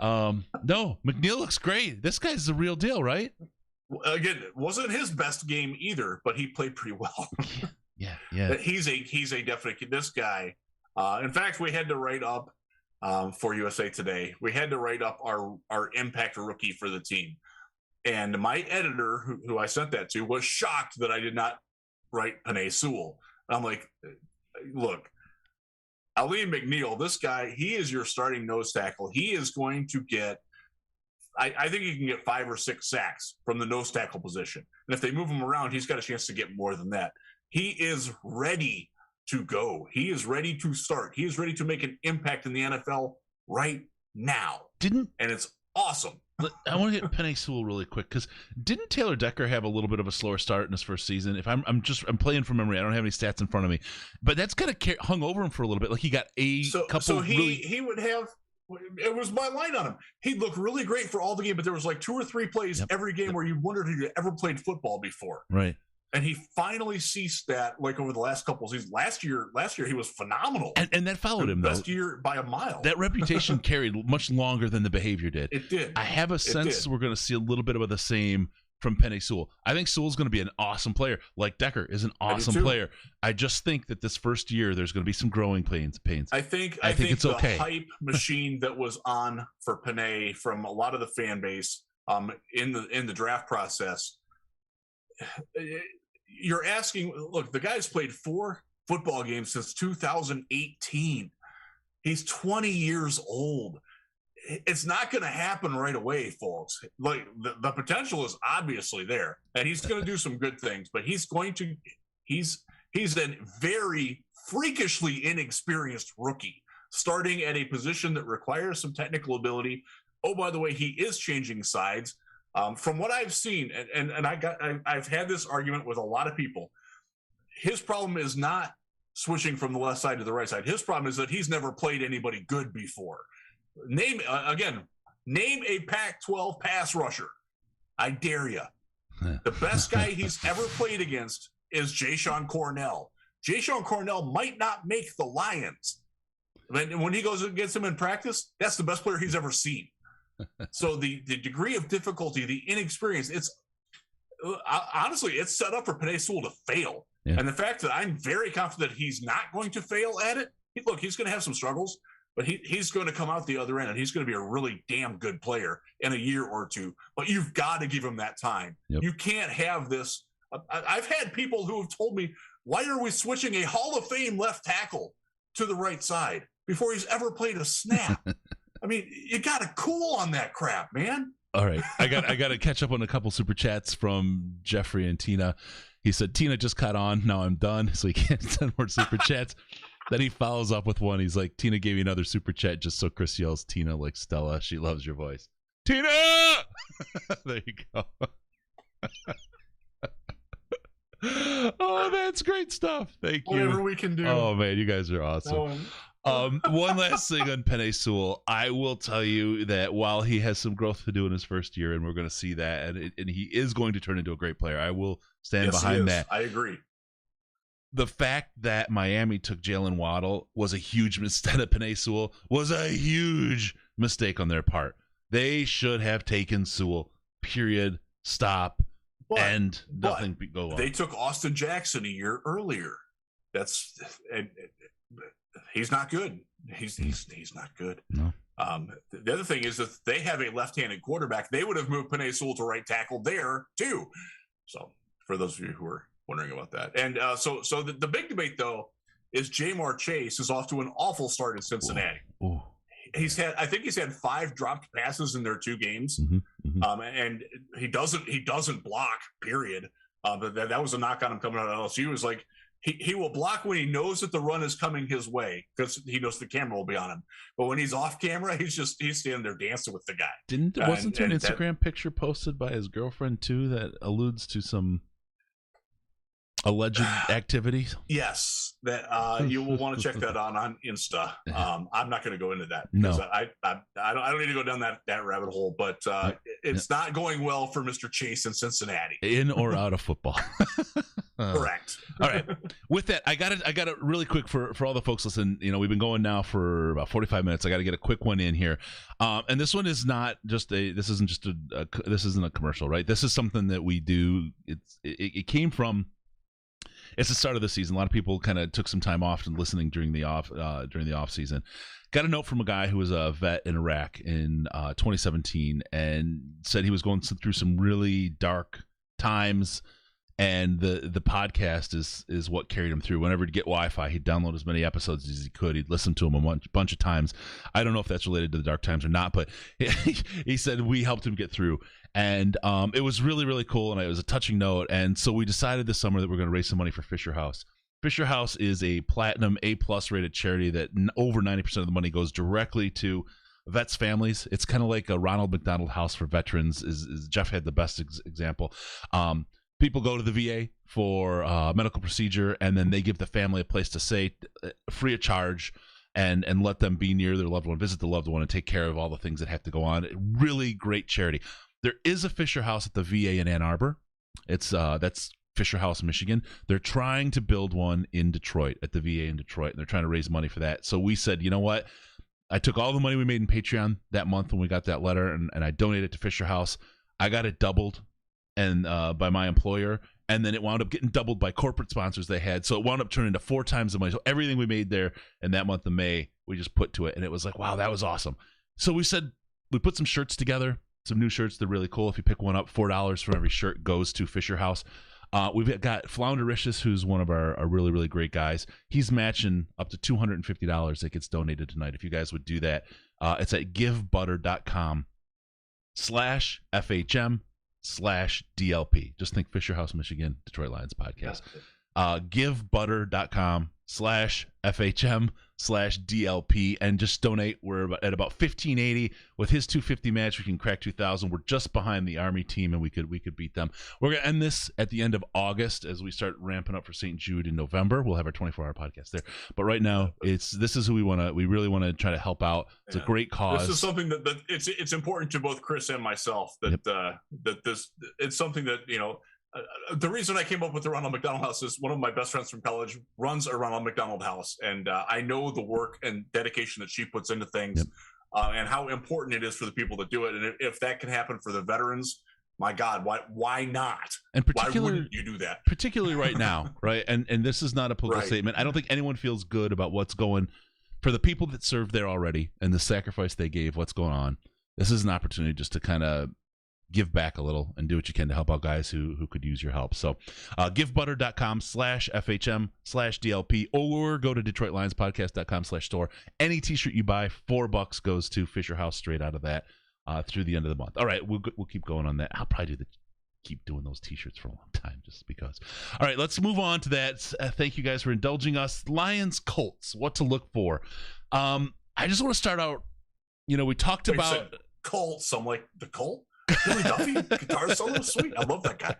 No, McNeil looks great. This guy's the real deal, right?
Again, it wasn't his best game either, but he played pretty well.
Yeah.
He's a definite. This guy. In fact, we had to write up for USA Today. We had to write up our impact rookie for the team, and my editor, who I sent that to, was shocked that I did not write Penei Sewell. I'm like, look. Aleem McNeil, this guy, he is your starting nose tackle. He is going to get, I think he can get 5 or 6 sacks from the nose tackle position. And if they move him around, he's got a chance to get more than that. He is ready to go. He is ready to start. He is ready to make an impact in the NFL right now. And it's awesome.
I want to get Penei Sewell really quick, because didn't Taylor Decker have a little bit of a slower start in his first season? If I'm playing from memory, I don't have any stats in front of me, but that's kind of hung over him for a little bit. Like, he got couple.
So he would have. It was my line on him. He'd look really great for all the game, but there was like 2 or 3 plays every game where you wondered if he'd ever played football before.
Right.
And he finally ceased that, like, over the last couple of seasons. Last year he was phenomenal.
And that followed him, though.
Best year by a mile.
That reputation carried much longer than the behavior did.
It did.
I have a sense we're going to see a little bit of the same from Penei Sewell. I think Sewell's going to be an awesome player. Like Decker is an awesome player. I just think that this first year there's going to be some growing pains.
I think it's the hype machine that was on for Penei from a lot of the fan base in the draft process. You're asking, look, the guy's played 4 football games since 2018. He's 20 years old. It's not going to happen right away, folks. Like, the potential is obviously there, and he's going to do some good things, but he's a very freakishly inexperienced rookie starting at a position that requires some technical ability. Oh, by the way, he is changing sides. From what I've seen, and I've had this argument with a lot of people, his problem is not switching from the left side to the right side. His problem is that he's never played anybody good before. Name a Pac-12 pass rusher. I dare you. The best guy he's ever played against is Jayshon Cornell. Jayshon Cornell might not make the Lions. When he goes against him in practice, that's the best player he's ever seen. So the degree of difficulty, the inexperience, honestly, it's set up for Penei Sewell to fail. Yeah. And the fact that I'm very confident he's not going to fail at it, he's going to have some struggles, but he's going to come out the other end, and he's going to be a really damn good player in a year or two. But you've got to give him that time. Yep. You can't have this. I've had people who have told me, why are we switching a Hall of Fame left tackle to the right side before he's ever played a snap? I mean, you got to cool on that crap, man.
All right, I got to catch up on a couple super chats from Jeffrey and Tina. He said, Tina just caught on. Now I'm done, so he can't send more super chats. Then he follows up with one. He's like, Tina gave you another super chat just so Chris yells Tina like Stella. She loves your voice. Tina! There you go. Oh, that's great stuff. Thank you.
Whatever we can do.
Oh, man, you guys are awesome. One last thing on Penei Sewell. I will tell you that while he has some growth to do in his first year, and we're going to see that, and he is going to turn into a great player, I will stand behind that.
I agree.
The fact that Miami took Jalen Waddle was a huge mistake. Penei Sewell was a huge mistake on their part. They should have taken Sewell. Period. Stop. And nothing go on.
They took Austin Jackson a year earlier. He's not good. He's not good.
No.
The other thing is, if they have a left-handed quarterback, they would have moved Penei Sewell to right tackle there too. So, for those of you who are wondering about that, and so the big debate though is Jamar Chase is off to an awful start in Cincinnati.
Ooh.
I think he's had 5 dropped passes in their 2 games, and he doesn't block. Period. But that was a knock on him coming out of LSU. He was like, he will block when he knows that the run is coming his way because he knows the camera will be on him. But when he's off camera, he's standing there dancing with the guy.
Wasn't there an Instagram picture posted by his girlfriend too that alludes to some alleged activity?
Yes, that you will want to check that on Insta. I'm not going to go into that
because
I don't need to go down that rabbit hole. But it's not going well for Mr. Chase in Cincinnati,
in or out of football.
Correct.
All right. With that, I got it really quick for all the folks listening. You know, we've been going now for about 45 minutes. I got to get a quick one in here. And this one is not just this isn't a commercial, right? This is something that we do. It came from. It's the start of the season. A lot of people kind of took some time off and listening during the off season. Got a note from a guy who was a vet in Iraq in 2017 and said he was going through some really dark times. And the podcast is what carried him through. Whenever he'd get Wi-Fi, he'd download as many episodes as he could. He'd listen to them a bunch of times. I don't know if that's related to the dark times or not, but he said we helped him get through. And it was really, really cool, and it was a touching note. And so we decided this summer that we're going to raise some money for Fisher House. Fisher House is a platinum A+ rated charity that over 90% of the money goes directly to vets' families. It's kind of like a Ronald McDonald House for veterans. Is Jeff had the best example. People go to the VA for a medical procedure, and then they give the family a place to stay free of charge and let them be near their loved one, visit the loved one, and take care of all the things that have to go on. Really great charity. There is a Fisher House at the VA in Ann Arbor. That's Fisher House, Michigan. They're trying to build one in Detroit, at the VA in Detroit, and they're trying to raise money for that. So we said, you know what? I took all the money we made in Patreon that month when we got that letter, and I donated it to Fisher House. I got it doubled and by my employer, and then it wound up getting doubled by corporate sponsors they had. So it wound up turning into 4 times the money. So everything we made there in that month of May, we just put to it, and it was like, wow, that was awesome. So we said we put some shirts together, some new shirts. They're really cool. If you pick one up, $4 from every shirt goes to Fisher House. We've got Floundericious, who's one of our really, really great guys. He's matching up to $250 that gets donated tonight. If you guys would do that, it's at givebutter.com/FHM/DLP. Just think Fisher House, Michigan, Detroit Lions podcast. Givebutter.com/FHM/DLP and just donate. We're at about $1,580 with his $250 match. We can crack $2,000. We're just behind the Army team, and we could beat them. We're gonna end this at the end of August as we start ramping up for St. Jude in November. We'll have our 24-hour podcast there. But right now, this is who we really want to try to help out. It's a great cause.
This is something that it's important to both Chris and myself that that this it's something that the reason I came up with the Ronald McDonald House is one of my best friends from college runs a Ronald McDonald House, and I know the work and dedication that she puts into things, and how important it is for the people that do it. And if that can happen for the veterans, my God, why not?
And
why wouldn't you do that?
Particularly right now, right? And this is not a political statement. I don't think anyone feels good about what's going for the people that served there already and the sacrifice they gave. What's going on? This is an opportunity just to kind of give back a little and do what you can to help out guys who could use your help. So givebutter.com/FHM/DLP or go to DetroitLionsPodcast.com/store. Any t-shirt you buy, $4 goes to Fisher House straight out of that through the end of the month. All right, we'll keep going on that. I'll probably keep doing those t-shirts for a long time just because. All right, let's move on to that. Thank you guys for indulging us. Lions Colts, what to look for. I just want to start out, we talked about
Colts. I'm like, the Colt? Billy Duffy, guitar solo, sweet. I love that guy.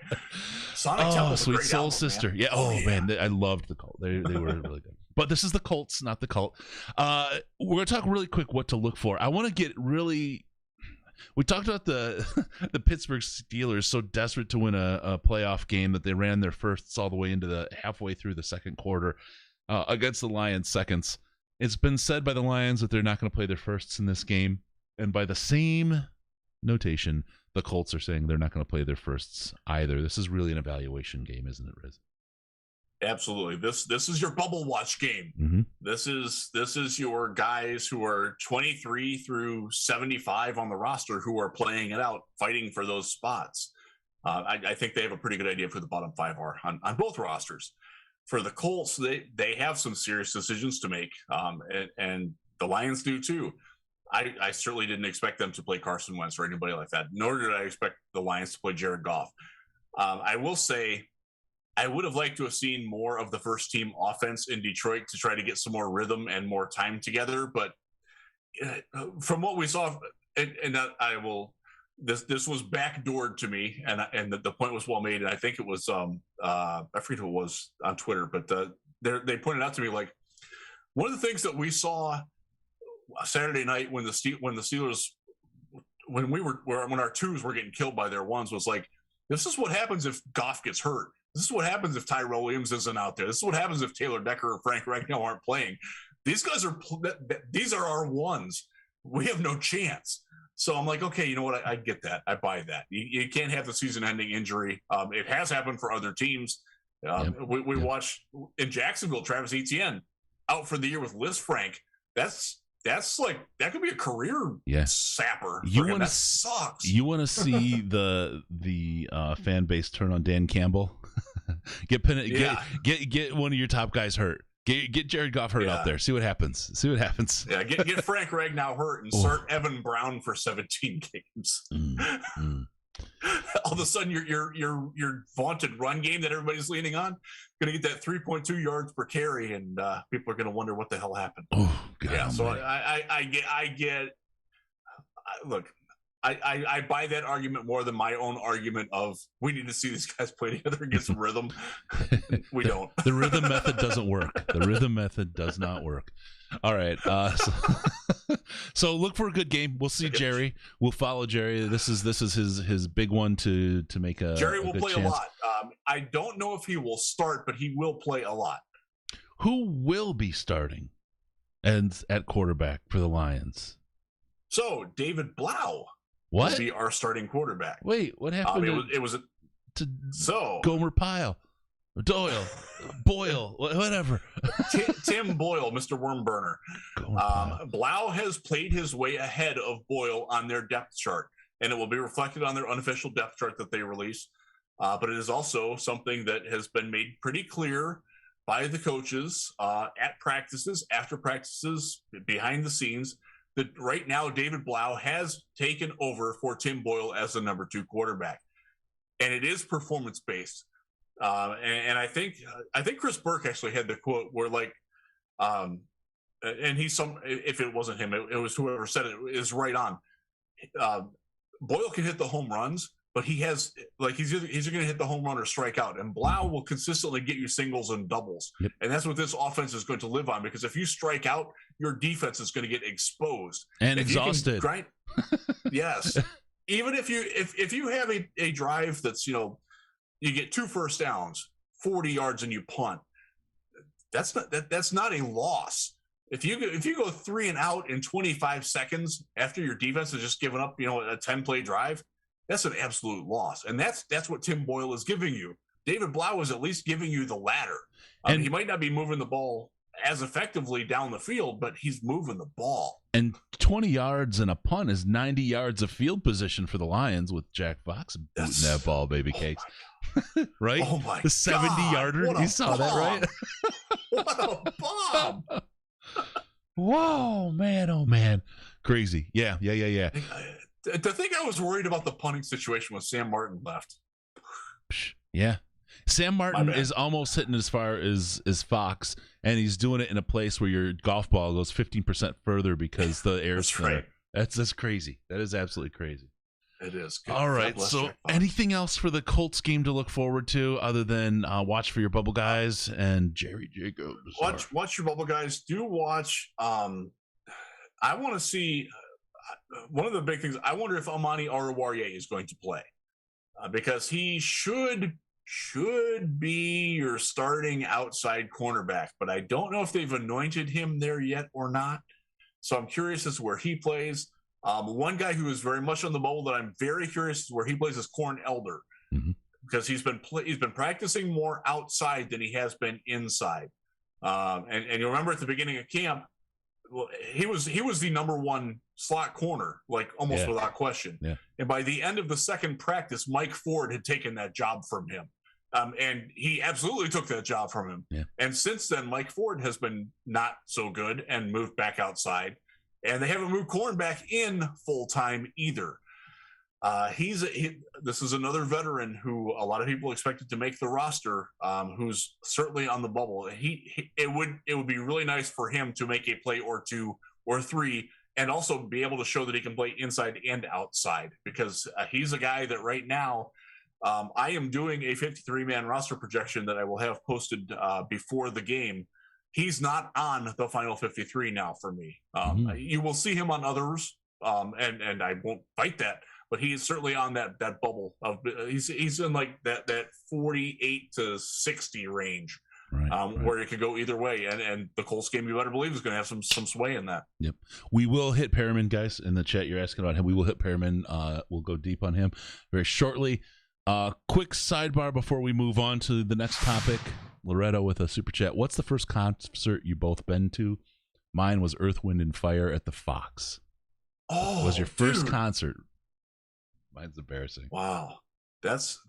Sonic Temple,
Sweet Soul
album,
Sister.
Man.
Yeah. Oh man, I loved the Colt. They were really good. But this is the Colts, not the Cult. We're gonna talk really quick what to look for. I want to get really. We talked about the Pittsburgh Steelers so desperate to win a playoff game that they ran their firsts all the way into the halfway through the second quarter against the Lions seconds. It's been said by the Lions that they're not going to play their firsts in this game, and by the same notation, the Colts are saying they're not going to play their firsts either. This is really an evaluation game, isn't it, Riz?
Absolutely. This is your bubble watch game.
Mm-hmm.
This is your guys who are 23 through 75 on the roster who are playing it out, fighting for those spots. I think they have a pretty good idea who the bottom five are on both rosters. For the Colts, they have some serious decisions to make, and the Lions do too. I certainly didn't expect them to play Carson Wentz or anybody like that, nor did I expect the Lions to play Jared Goff. I will say I would have liked to have seen more of the first team offense in Detroit to try to get some more rhythm and more time together. But from what we saw, this was backdoored to me, and the point was well made. And I think it was I forget who it was on Twitter, but they pointed out to me like one of the things that we saw Saturday night when the Steelers when our twos were getting killed by their ones was like, this is what happens if Goff gets hurt. This is what happens if Tyrell Williams isn't out there. This is what happens if Taylor Decker or Frank Ragnow aren't playing. These are our ones. We have no chance. So I'm like, okay, you know what? I get that. I buy that. You can't have the season-ending injury. It has happened for other teams. We watched in Jacksonville, Travis Etienne out for the year with Liz Frank. That's like, that could be a career sapper. That sucks.
You want to see the fan base turn on Dan Campbell? Get one of your top guys hurt. Get Jared Goff hurt out there. See what happens.
Yeah, get Frank Ragnow hurt and start Evan Brown for 17 games. All of a sudden, your vaunted run game that everybody's leaning on going to get that 3.2 yards per carry, and people are going to wonder what the hell happened.
Oh, God,
yeah. So I buy that argument more than my own argument of we need to see these guys play together and get some rhythm. We don't.
The rhythm method doesn't work. The rhythm method does not work. All right. So look for a good game. We'll see Jerry. We'll follow Jerry. This is his big one to make a
Jerry will play
chance.
a lot. I don't know if he will start, but he will play a lot.
Who will be starting and at quarterback for the Lions?
So David Blau
will
be our starting quarterback.
Wait, what happened? To Gomer Pyle, Doyle, Boyle, whatever.
Tim Boyle, Mr. Wormburner. Blau has played his way ahead of Boyle on their depth chart, and it will be reflected on their unofficial depth chart that they release. But it is also something that has been made pretty clear by the coaches at practices, after practices, behind the scenes, that right now David Blau has taken over for Tim Boyle as the number 2 quarterback. And it is performance-based. And I think Chris Burke actually had the quote where like, and if it wasn't him, it was whoever said it, is right on. Boyle can hit the home runs, but he's either going to hit the home run or strike out. And Blau will consistently get you singles and doubles. Yep. And that's what this offense is going to live on, because if you strike out, your defense is going to get exposed.
And exhausted.
Yes. Even if you have a drive that's, you get 2 first downs, 40 yards, and you punt, that's not a loss. If you go 3 and out in 25 seconds after your defense has just given up, a 10-play drive, that's an absolute loss. And that's what Tim Boyle is giving you. David Blau is at least giving you the ladder. He might not be moving the ball as effectively down the field, but he's moving the ball.
And 20 yards and a punt is 90 yards of field position for the Lions with Jack Fox booting that ball, baby cakes. Right?
Oh my
the 70-yarder. You saw that, right?
What a bomb!
Whoa, man! Oh man, crazy. Yeah.
The thing I was worried about the punting situation was Sam Martin left.
Yeah. Sam Martin is almost hitting as far as Fox, and he's doing it in a place where your golf ball goes 15% further because the air's thinner.
Right.
That's crazy. That is absolutely crazy.
It is. Good.
All right. So anything else for the Colts game to look forward to other than watch for your bubble guys and Jerry Jacobs?
Watch your bubble guys. Do watch. I want to see one of the big things. I wonder if Amani Oruwariye is going to play because he should be your starting outside cornerback, but I don't know if they've anointed him there yet or not. So I'm curious as to where he plays. One guy who is very much on the bubble that I'm very curious where he plays is Corn Elder, because he's been practicing more outside than he has been inside. And you remember at the beginning of camp, he was the number one slot corner, like almost without question. Yeah. And by the end of the second practice, Mike Ford had taken that job from him. And he absolutely took that job from him. Yeah. And since then, Mike Ford has been not so good and moved back outside. And they haven't moved Corn back in full time either. This is another veteran who a lot of people expected to make the roster, who's certainly on the bubble. It would be really nice for him to make a play or two or three, and also be able to show that he can play inside and outside, because he's a guy that right now. I am doing a 53-man roster projection that I will have posted before the game. He's not on the final 53 now for me. You will see him on others, and I won't fight that, but he is certainly on that bubble of he's in like that 48 to 60 range, right. Where it could go either way. And the Colts game, you better believe, is going to have some sway in that. Yep.
We will hit Perriman, guys, in the chat. You're asking about him. We will hit Perriman. We'll go deep on him very shortly. Quick sidebar before we move on to the next topic. Loretto with a super chat. What's the first concert you both been to? Mine was Earth, Wind, and Fire at the Fox.
Oh,
was your first concert? Mine's embarrassing.
Wow, that's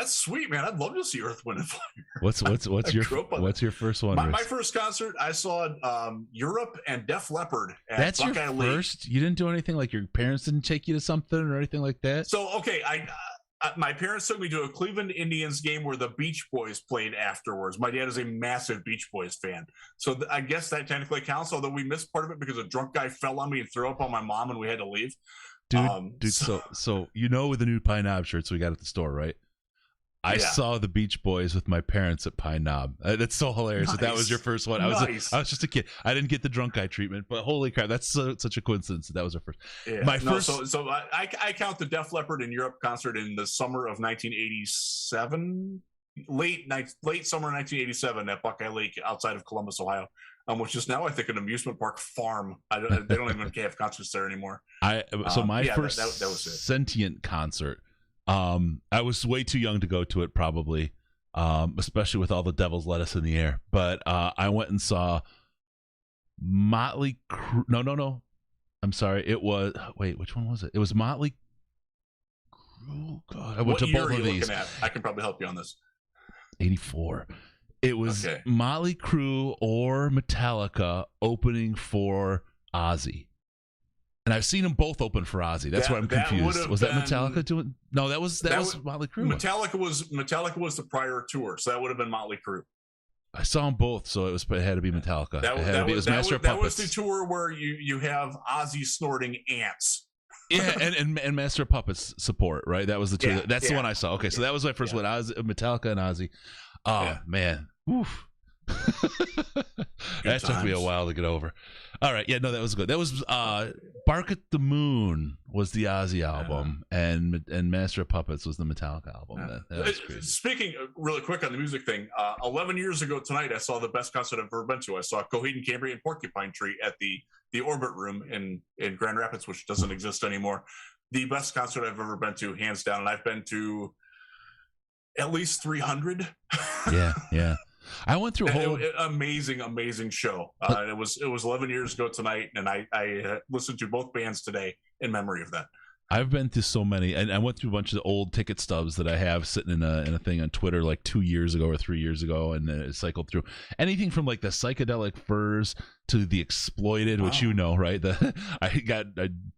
sweet, man. I'd love to see Earth, Wind, and Fire.
What's your first one?
My first concert, I saw Europe and Def Leppard.
That's Buckeye your first. League. You didn't do anything like your parents didn't take you to something or anything like that.
So okay, my parents took me to a Cleveland Indians game where the Beach Boys played afterwards. My dad is a massive Beach Boys fan. So I guess that technically counts, although we missed part of it because a drunk guy fell on me and threw up on my mom and we had to leave.
Dude, so you know with the new Pine Knob shirts we got at the store, right? I saw the Beach Boys with my parents at Pine Knob. That's so hilarious. Nice. That was your first one. I was just a kid. I didn't get the drunk guy treatment, but holy crap, that's such a coincidence that was our first. Yeah.
So I count the Def Leppard in Europe concert in the summer of 1987, late summer 1987 at Buckeye Lake outside of Columbus, Ohio, which is now I think an amusement park farm. They don't even have concerts there anymore.
My first that was it. Sentient concert. I was way too young to go to it, probably, especially with all the Devil's Lettuce in the air. But I went and saw Motley Crue. No. I'm sorry. It was which one was it? It was Motley Crue. God, I went to both of these.
I can probably help you on this.
84. It was Motley Crue or Metallica opening for Ozzy. And I've seen them both open for Ozzy. That's why I'm confused. Was that Metallica doing? No, that was Motley Crue.
Metallica was the prior tour, so that would have been Motley Crue.
I saw them both, so it had to be Metallica. It was Master of Puppets.
That was the tour where you have Ozzy snorting ants.
Yeah, and Master of Puppets support, right? That was the tour. That's the one I saw. Okay, so that was my first one. Metallica and Ozzy. Oh man, oof. That took me a while to get over. All right, that was good. That was Bark at the Moon was the Ozzy album, and Master of Puppets was the Metallica album. That was crazy. Speaking
really quick on the music thing, 11 years ago tonight, I saw the best concert I've ever been to. I saw Coheed and Cambria and Porcupine Tree at the Orbit Room in Grand Rapids, which doesn't exist anymore. The best concert I've ever been to, hands down, and I've been to at least 300.
Yeah. I went through a whole
amazing show. It was 11 years ago tonight, and I listened to both bands today in memory of that.
I've been through so many, and I went through a bunch of the old ticket stubs that I have sitting in a thing on Twitter like 2 years ago or 3 years ago, and then it cycled through anything from like the Psychedelic Furs to the Exploited, which right? I got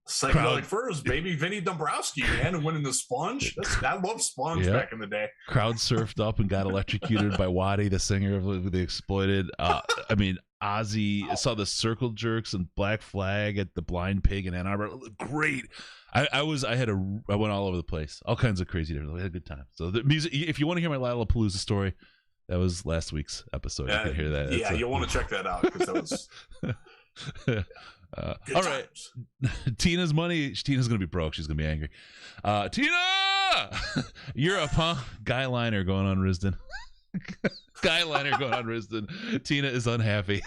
Psychedelic Furs, baby, Vinny Dombrowski, man, and winning the Sponge. I love Sponge back in the day.
Crowd surfed up and got electrocuted by Waddy, the singer of the Exploited. I mean, Ozzy. I saw the Circle Jerks and Black Flag at the Blind Pig in Ann Arbor. Great. I went all over the place, all kinds of crazy different. We had a good time. So the music, if you want to hear my Lollapalooza story, that was last week's episode. You can hear that.
Yeah, you'll want to check that out because that was.
All right, Tina's money. Tina's gonna be broke. She's gonna be angry. Tina, you're up, huh? Guy liner going on Risden. Guy liner going on Risden. Tina is unhappy.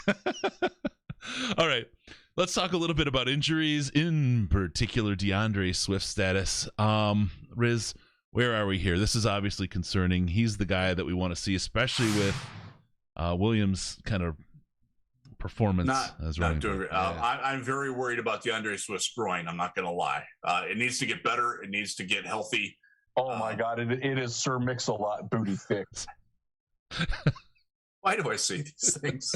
All right. Let's talk a little bit about injuries, in particular Deandre Swift's status. Riz, where are we here? This is obviously concerning. He's the guy that we want to see, especially with Williams' kind of performance.
Not doing. I'm very worried about Deandre Swift's groin. I'm not going to lie. It needs to get better. It needs to get healthy.
Oh my God! It is Sir Mix-a-Lot booty fix.
Why do I say these things?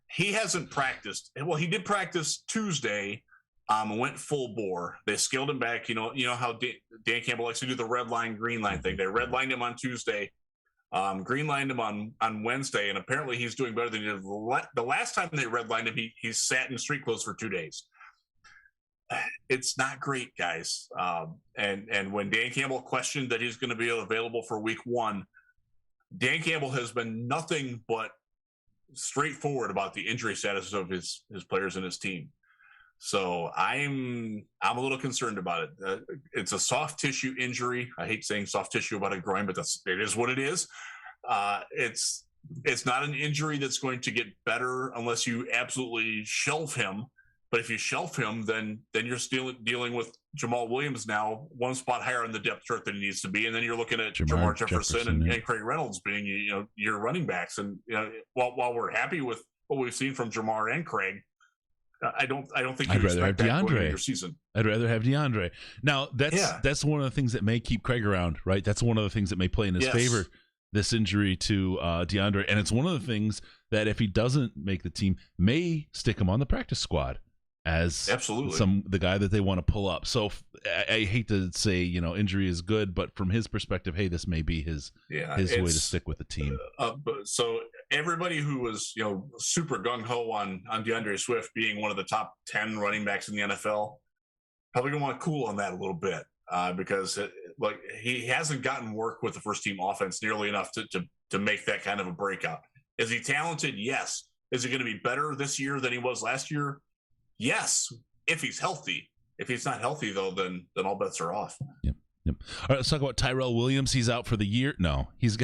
He hasn't practiced. Well, he did practice Tuesday. Went full bore. They scaled him back. You know how Dan Campbell likes to do the red line, green line thing. They redlined him on Tuesday, green-lined him on Wednesday, and apparently he's doing better than he did the last time they redlined him. He sat in street clothes for 2 days. It's not great, guys. And when Dan Campbell questioned that he's going to be available for week 1, Dan Campbell has been nothing but straightforward about the injury status of his players and his team. So I'm a little concerned about it. It's a soft tissue injury. I hate saying soft tissue about a groin, but it is what it is. It's not an injury that's going to get better unless you absolutely shelve him. But if you shelf him, then you're still dealing with Jamal Williams now, one spot higher on the depth chart than he needs to be, and then you're looking at Jamar Jefferson and Craig Reynolds being your running backs. And while we're happy with what we've seen from Jamar and Craig, I don't think
I'd rather have Deandre.
Your season.
I'd rather have Deandre. Now that's one of the things that may keep Craig around, right? That's one of the things that may play in his favor. This injury to Deandre, and it's one of the things that if he doesn't make the team, may stick him on the practice squad as the guy that they want to pull up. So I hate to say, injury is good, but from his perspective, hey, this may be his way to stick with the team.
So everybody who was, super gung-ho on DeAndre Swift being one of the top 10 running backs in the NFL, probably going to want to cool on that a little bit because he hasn't gotten work with the first team offense nearly enough to make that kind of a breakout. Is he talented? Yes. Is he going to be better this year than he was last year? Yes, if he's healthy. If he's not healthy, though, then all bets are off.
Yep. All right, let's talk about Tyrell Williams. He's out for the year. No, he's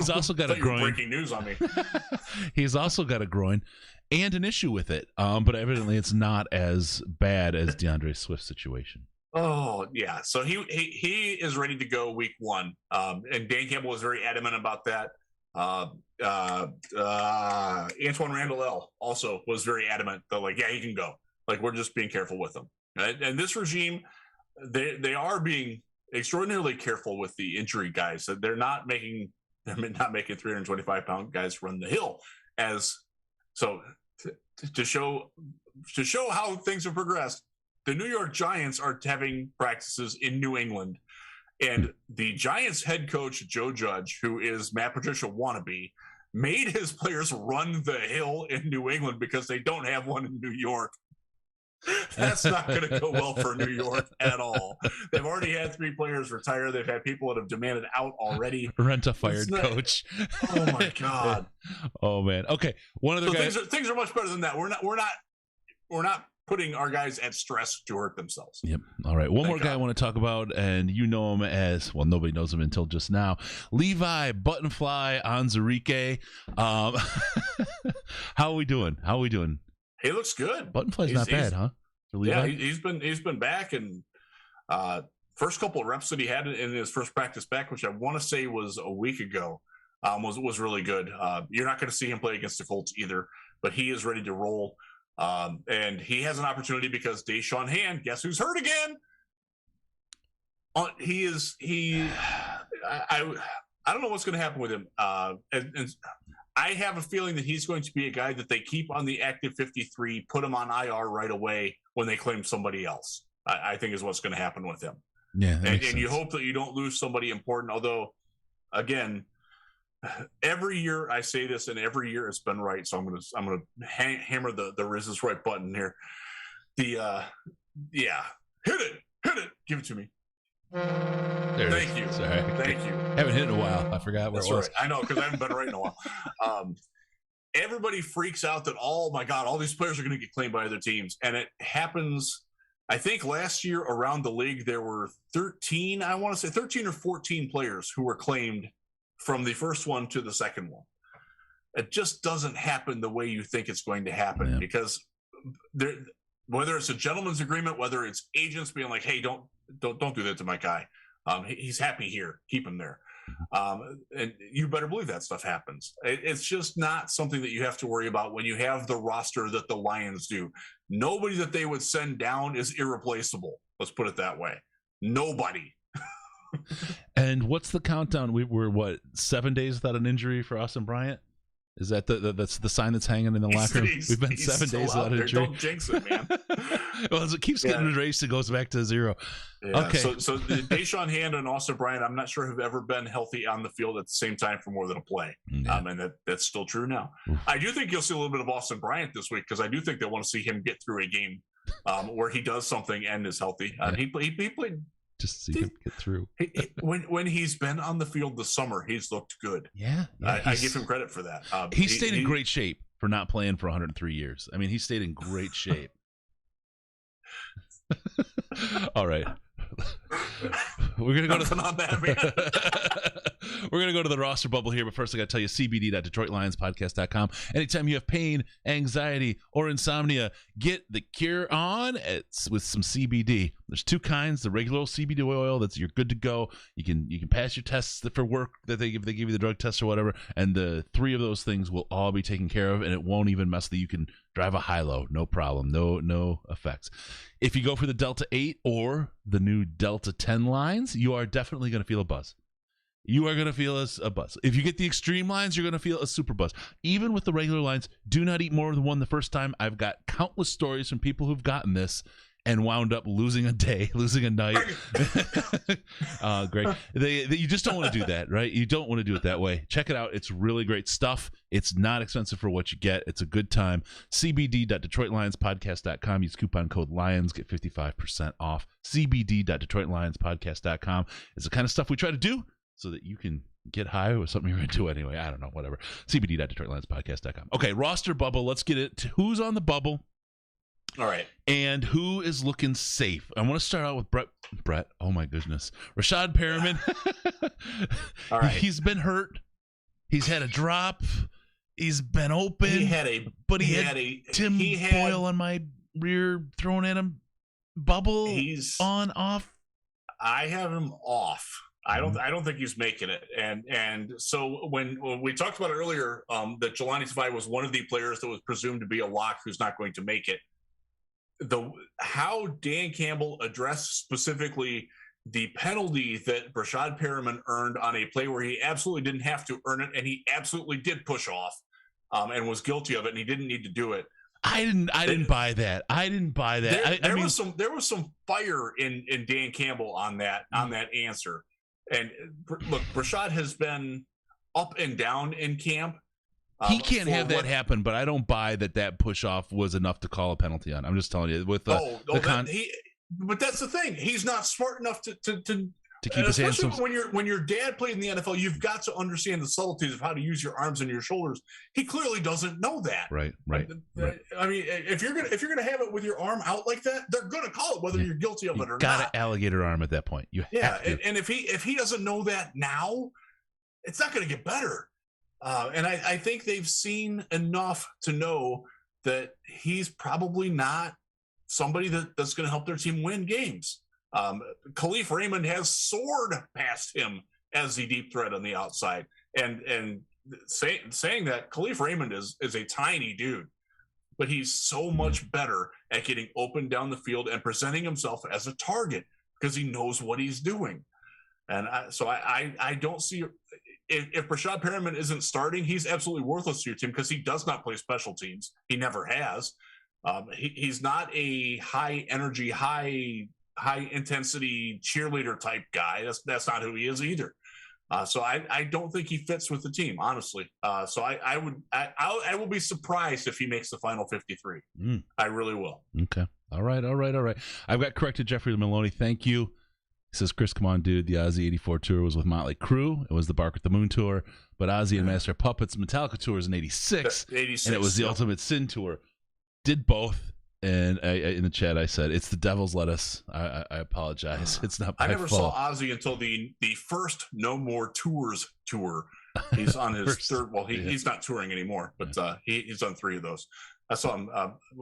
also got a groin.
Breaking news on me.
He's also got a groin and an issue with it. But evidently, it's not as bad as DeAndre Swift's situation.
Oh yeah, so he is ready to go week 1, and Dan Campbell was very adamant about that. Antoine Randall L. also was very adamant that he can go. We're just being careful with him. Right? And this regime, they are being extraordinarily careful with the injury guys. They're not making 325-pound guys run the hill to show how things have progressed. The New York Giants are having practices in New England. And the Giants head coach, Joe Judge, who is Matt Patricia wannabe, made his players run the hill in New England because they don't have one in New York. That's not going to go well for New York at all. They've already had 3 players retire. They've had people that have demanded out already.
Rent a fired coach.
Oh, my God.
Oh, man. Okay. One other guy.
Things are much better than that. We're not putting our guys at stress to hurt themselves.
Yep. All right. One more guy I want to talk about, and you know him as, well, nobody knows him until just now, Levi Buttonfly Onzarike. How are we doing?
He looks good.
Buttonfly's not bad, huh?
Yeah, he's been back, and first couple of reps that he had in his first practice back, which I want to say was a week ago, was really good. You're not going to see him play against the Colts either, but he is ready to roll. And he has an opportunity because Deshaun Hand, guess who's hurt again? I don't know what's going to happen with him. And I have a feeling that he's going to be a guy that they keep on the active 53, put him on IR right away when they claim somebody else. I think is what's going to happen with him.
Yeah,
and you hope that you don't lose somebody important. Although, again, every year I say this, and every year it's been right. So I'm gonna hammer the Riz is right button here. Hit it, give it to me. Thank you.
Sorry.
Thank you.
Haven't hit it in a while. I forgot where
That's
it was.
Right. I know, because I haven't been right in a while. Everybody freaks out that, oh my God, all these players are going to get claimed by other teams. And it happens, I think last year around the league, there were 13 or 14 players who were claimed from the first one to the second one. It just doesn't happen the way you think it's going to happen, because whether it's a gentleman's agreement, whether it's agents being like, hey, don't do that to my guy. He's happy here. Keep him there. And you better believe that stuff happens. It's just not something that you have to worry about when you have the roster that the Lions do. Nobody that they would send down is irreplaceable. Let's put it that way. Nobody.
And what's the countdown? We're 7 days without an injury for us and Bryant? Is that that's the sign that's hanging in the locker room? We've been 7 days without an injury.
Don't jinx it, man.
Well, as it keeps getting erased, it goes back to 0.
Yeah.
Okay.
So Deshaun Hand and Austin Bryant, I'm not sure who've ever been healthy on the field at the same time for more than a play.
Yeah.
And that's still true now.
Oof.
I do think you'll see a little bit of Austin Bryant this week, because I do think they want to see him get through a game where he does something and is healthy. He played.
Just see him get through.
When he's been on the field this summer, he's looked good.
Yeah.
I give him credit for that.
He stayed in great shape for not playing for 103 years. I mean, he stayed in great shape. All right. We're gonna go to we're gonna go to the roster bubble here, but first I gotta tell you cbd.detroitlionspodcast.com. Anytime you have pain, anxiety, or insomnia, get the cure on with some CBD. There's 2 kinds: the regular old CBD oil that's you're good to go. You can pass your tests for work that they give you the drug test or whatever, and the 3 of those things will all be taken care of, and it won't even mess with you. You can drive a high-low, no problem, no effects. If you go for the Delta 8 or the new Delta 10 lines, you are definitely going to feel a buzz. You are going to feel a buzz. If you get the extreme lines, you're going to feel a super buzz. Even with the regular lines, do not eat more than one the first time. I've got countless stories from people who've gotten this and wound up losing a day, losing a night. Greg, you just don't want to do that, right? You don't want to do it that way. Check it out. It's really great stuff. It's not expensive for what you get. It's a good time. cbd.detroitlionspodcast.com. Use coupon code LIONS. Get 55% off. cbd.detroitlionspodcast.com. It's the kind of stuff we try to do so that you can get high with something you're into anyway. I don't know, whatever. cbd.detroitlionspodcast.com. Okay, roster bubble. Let's get it. Who's on the bubble?
All right.
And who is looking safe? I want to start out with Brett. Oh, my goodness. Rashad Perriman.
All right.
He's been hurt. He's had a drop. He's been open.
He had
Tim Boyle on my rear throwing at him. Bubble. He's on, off.
I have him off. I don't think he's making it. And so when we talked about it earlier, that Jelani Tavai was one of the players that was presumed to be a lock who's not going to make it. How Dan Campbell addressed specifically the penalty that Rashad Perriman earned on a play where he absolutely didn't have to earn it, and he absolutely did push off and was guilty of it, and he didn't need to do it.
I didn't buy that.
There was some fire in Dan Campbell on that answer. And look, Rashad has been up and down in camp.
He can't have that happen, but I don't buy that push off was enough to call a penalty on. I'm just telling you. But
that's the thing. He's not smart enough to
keep his hands.
When your dad played in the NFL, you've got to understand the subtleties of how to use your arms and your shoulders. He clearly doesn't know that.
Right.
I mean, if you're gonna have it with your arm out like that, they're gonna call it whether you're guilty of it or not.
Got an alligator arm at that point.
And if he doesn't know that now, it's not gonna get better. And I think they've seen enough to know that he's probably not somebody that's going to help their team win games. Khalif Raymond has soared past him as the deep threat on the outside. And saying that Khalif Raymond is a tiny dude, but he's so much better at getting open down the field and presenting himself as a target because he knows what he's doing. And so I don't see if Brashad Perriman isn't starting, he's absolutely worthless to your team because he does not play special teams. He never has. He's not a high energy, high intensity cheerleader type guy. That's not who he is either. So I don't think he fits with the team, honestly. So I will be surprised if he makes the final 53. I really will.
Okay. All right. I've got corrected Jeffrey Maloney. Thank you. He says, Chris, come on, dude. The Ozzy 84 tour was with Motley Crue. It was the Bark at the Moon tour. But Ozzy and Master of Puppets Metallica tour is in 86. 86. And it was the Ultimate Sin tour. Did both. And in the chat, I said, it's the devil's lettuce. I apologize. It's not my fault.
I never saw Ozzy until the first No More Tours tour. He's on his third. Well, he's not touring anymore, but he's on 3 of those. I saw him.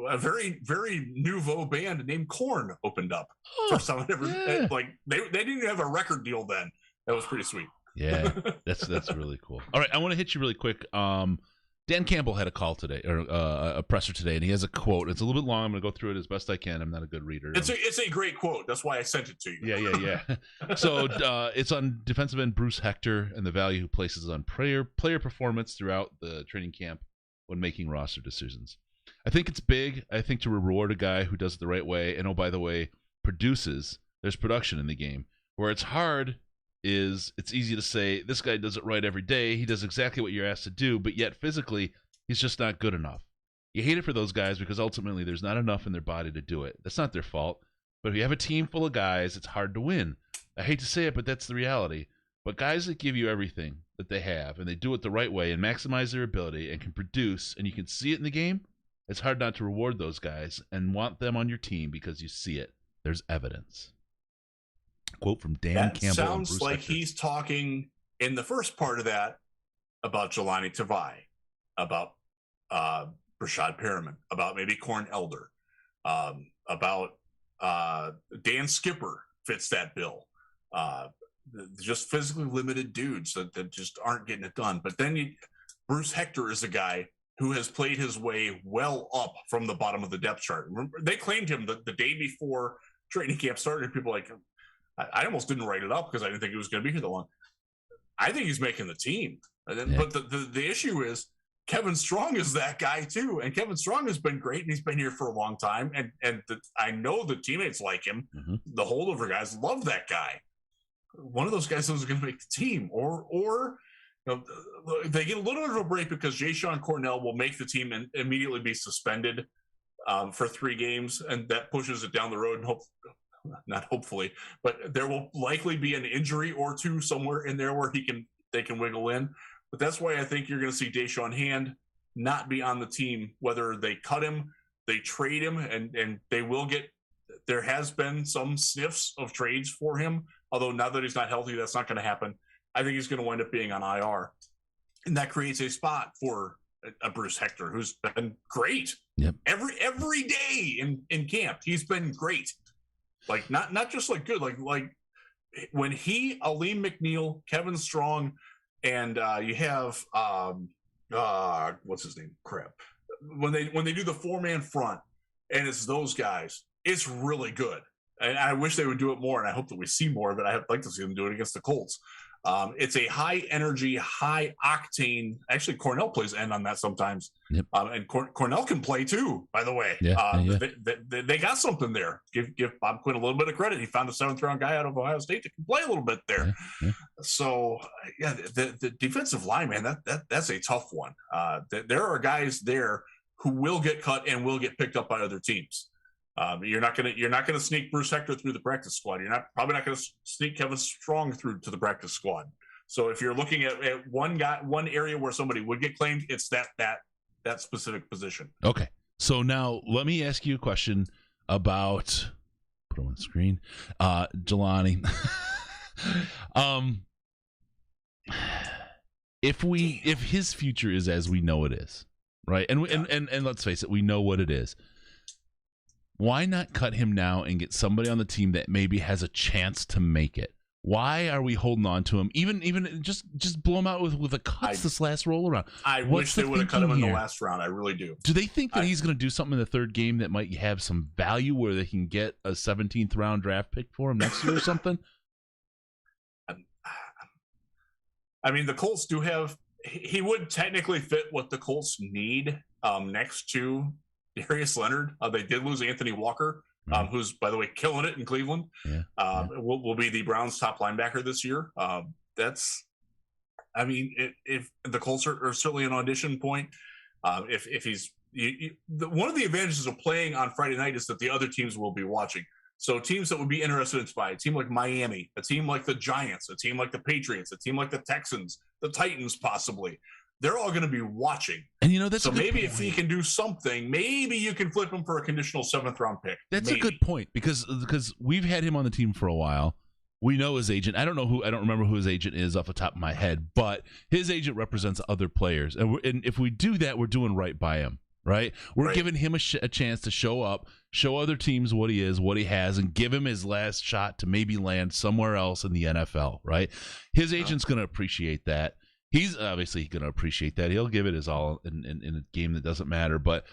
A very, very nouveau band named Korn opened up. First time I ever like they didn't even have a record deal then. That was pretty sweet.
Yeah, that's really cool. All right, I want to hit you really quick. Dan Campbell had a call today, or a presser today, and he has a quote. It's a little bit long. I'm going to go through it as best I can. I'm not a good reader.
It's a great quote. That's why I sent it to you.
Yeah. So it's on defensive end Bruce Hector and the value he places on player performance throughout the training camp when making roster decisions. I think it's big. I think to reward a guy who does it the right way, and oh, by the way, produces, there's production in the game. Where it's hard is it's easy to say, this guy does it right every day. He does exactly what you're asked to do, but yet physically, he's just not good enough. You hate it for those guys because ultimately there's not enough in their body to do it. That's not their fault. But if you have a team full of guys, it's hard to win. I hate to say it, but that's the reality. But guys that give you everything that they have, and they do it the right way and maximize their ability and can produce, and you can see it in the game, it's hard not to reward those guys and want them on your team because you see it. There's evidence. Quote from Dan Campbell.
Sounds like he's talking in the first part of that about Jelani Tavai, about Brashad Perriman, about maybe Corn Elder, about Dan Skipper fits that bill. Just physically limited dudes that just aren't getting it done. But then Bruce Hector is a guy who has played his way well up from the bottom of the depth chart. Remember, they claimed him the day before training camp started. People like, I almost didn't write it up because I didn't think he was going to be here that long. I think he's making the team. But the issue is Kevin Strong is that guy too. And Kevin Strong has been great, and he's been here for a long time. And I know the teammates like him. Mm-hmm. The holdover guys love that guy. One of those guys is going to make the team, or they get a little bit of a break because Ja'Shawn Cornell will make the team and immediately be suspended for 3 games, and that pushes it down the road. And not hopefully, but there will likely be an injury or 2 somewhere in there where they can wiggle in. But that's why I think you're going to see Deshaun Hand not be on the team, whether they cut him, they trade him, and they will get. There has been some sniffs of trades for him, although now that he's not healthy, that's not going to happen. I think he's going to wind up being on IR, and that creates a spot for a Bruce Hector, who's been great.
Yep.
Every day in camp, he's been great. Like not just like good, like when Aleem McNeil, Kevin Strong, and you have what's his name? Crap. When they do the 4-man front, and it's those guys, it's really good. And I wish they would do it more, and I hope that we see more of it. I'd like to see them do it against the Colts. It's a high energy, high octane. Actually, Cornell plays end on that sometimes. Yep. And Cornell can play too, by the way. Yeah. They got something there. Give Bob Quinn a little bit of credit. He found a 7th round guy out of Ohio State that can play a little bit there. Yeah. So the defensive line, man, that's a tough one. There are guys there who will get cut and will get picked up by other teams. You're not gonna sneak Bruce Hector through the practice squad. You're probably not gonna sneak Kevin Strong through to the practice squad. So if you're looking at one area where somebody would get claimed, it's that specific position.
Okay. So now let me ask you a question about, put it on the screen, Jelani. If his future is as we know it is, right? And let's face it, we know what it is. Why not cut him now and get somebody on the team that maybe has a chance to make it? Why are we holding on to him? Even just blow him out with a cuts this last roll around.
I wish they would have cut him in the last round. I really do.
Do they think that he's going to do something in the third game that might have some value where they can get a 17th round draft pick for him next year or something?
I mean, the Colts do have. He would technically fit what the Colts need next to Darius Leonard. They did lose Anthony Walker. Who's, by the way, killing it in Cleveland. Yeah. Will be the Browns' top linebacker this year. If the Colts are certainly an audition point. If he's one of the advantages of playing on Friday night is that the other teams will be watching. So teams that would be interested in spy, a team like Miami, a team like the Giants, a team like the Patriots, a team like the Texans, the Titans, possibly. They're all going to be watching.
And that's
so maybe if he can do something, maybe you can flip him for a conditional 7th round pick.
That's a good point because we've had him on the team for a while. We know his agent. I don't remember who his agent is off the top of my head, but his agent represents other players. And if we do that, we're doing right by him, right? We're giving him a chance to show up, show other teams what he is, what he has, and give him his last shot to maybe land somewhere else in the NFL, right? His agent's going to appreciate that. He's obviously going to appreciate that. He'll give it his all in a game that doesn't matter. But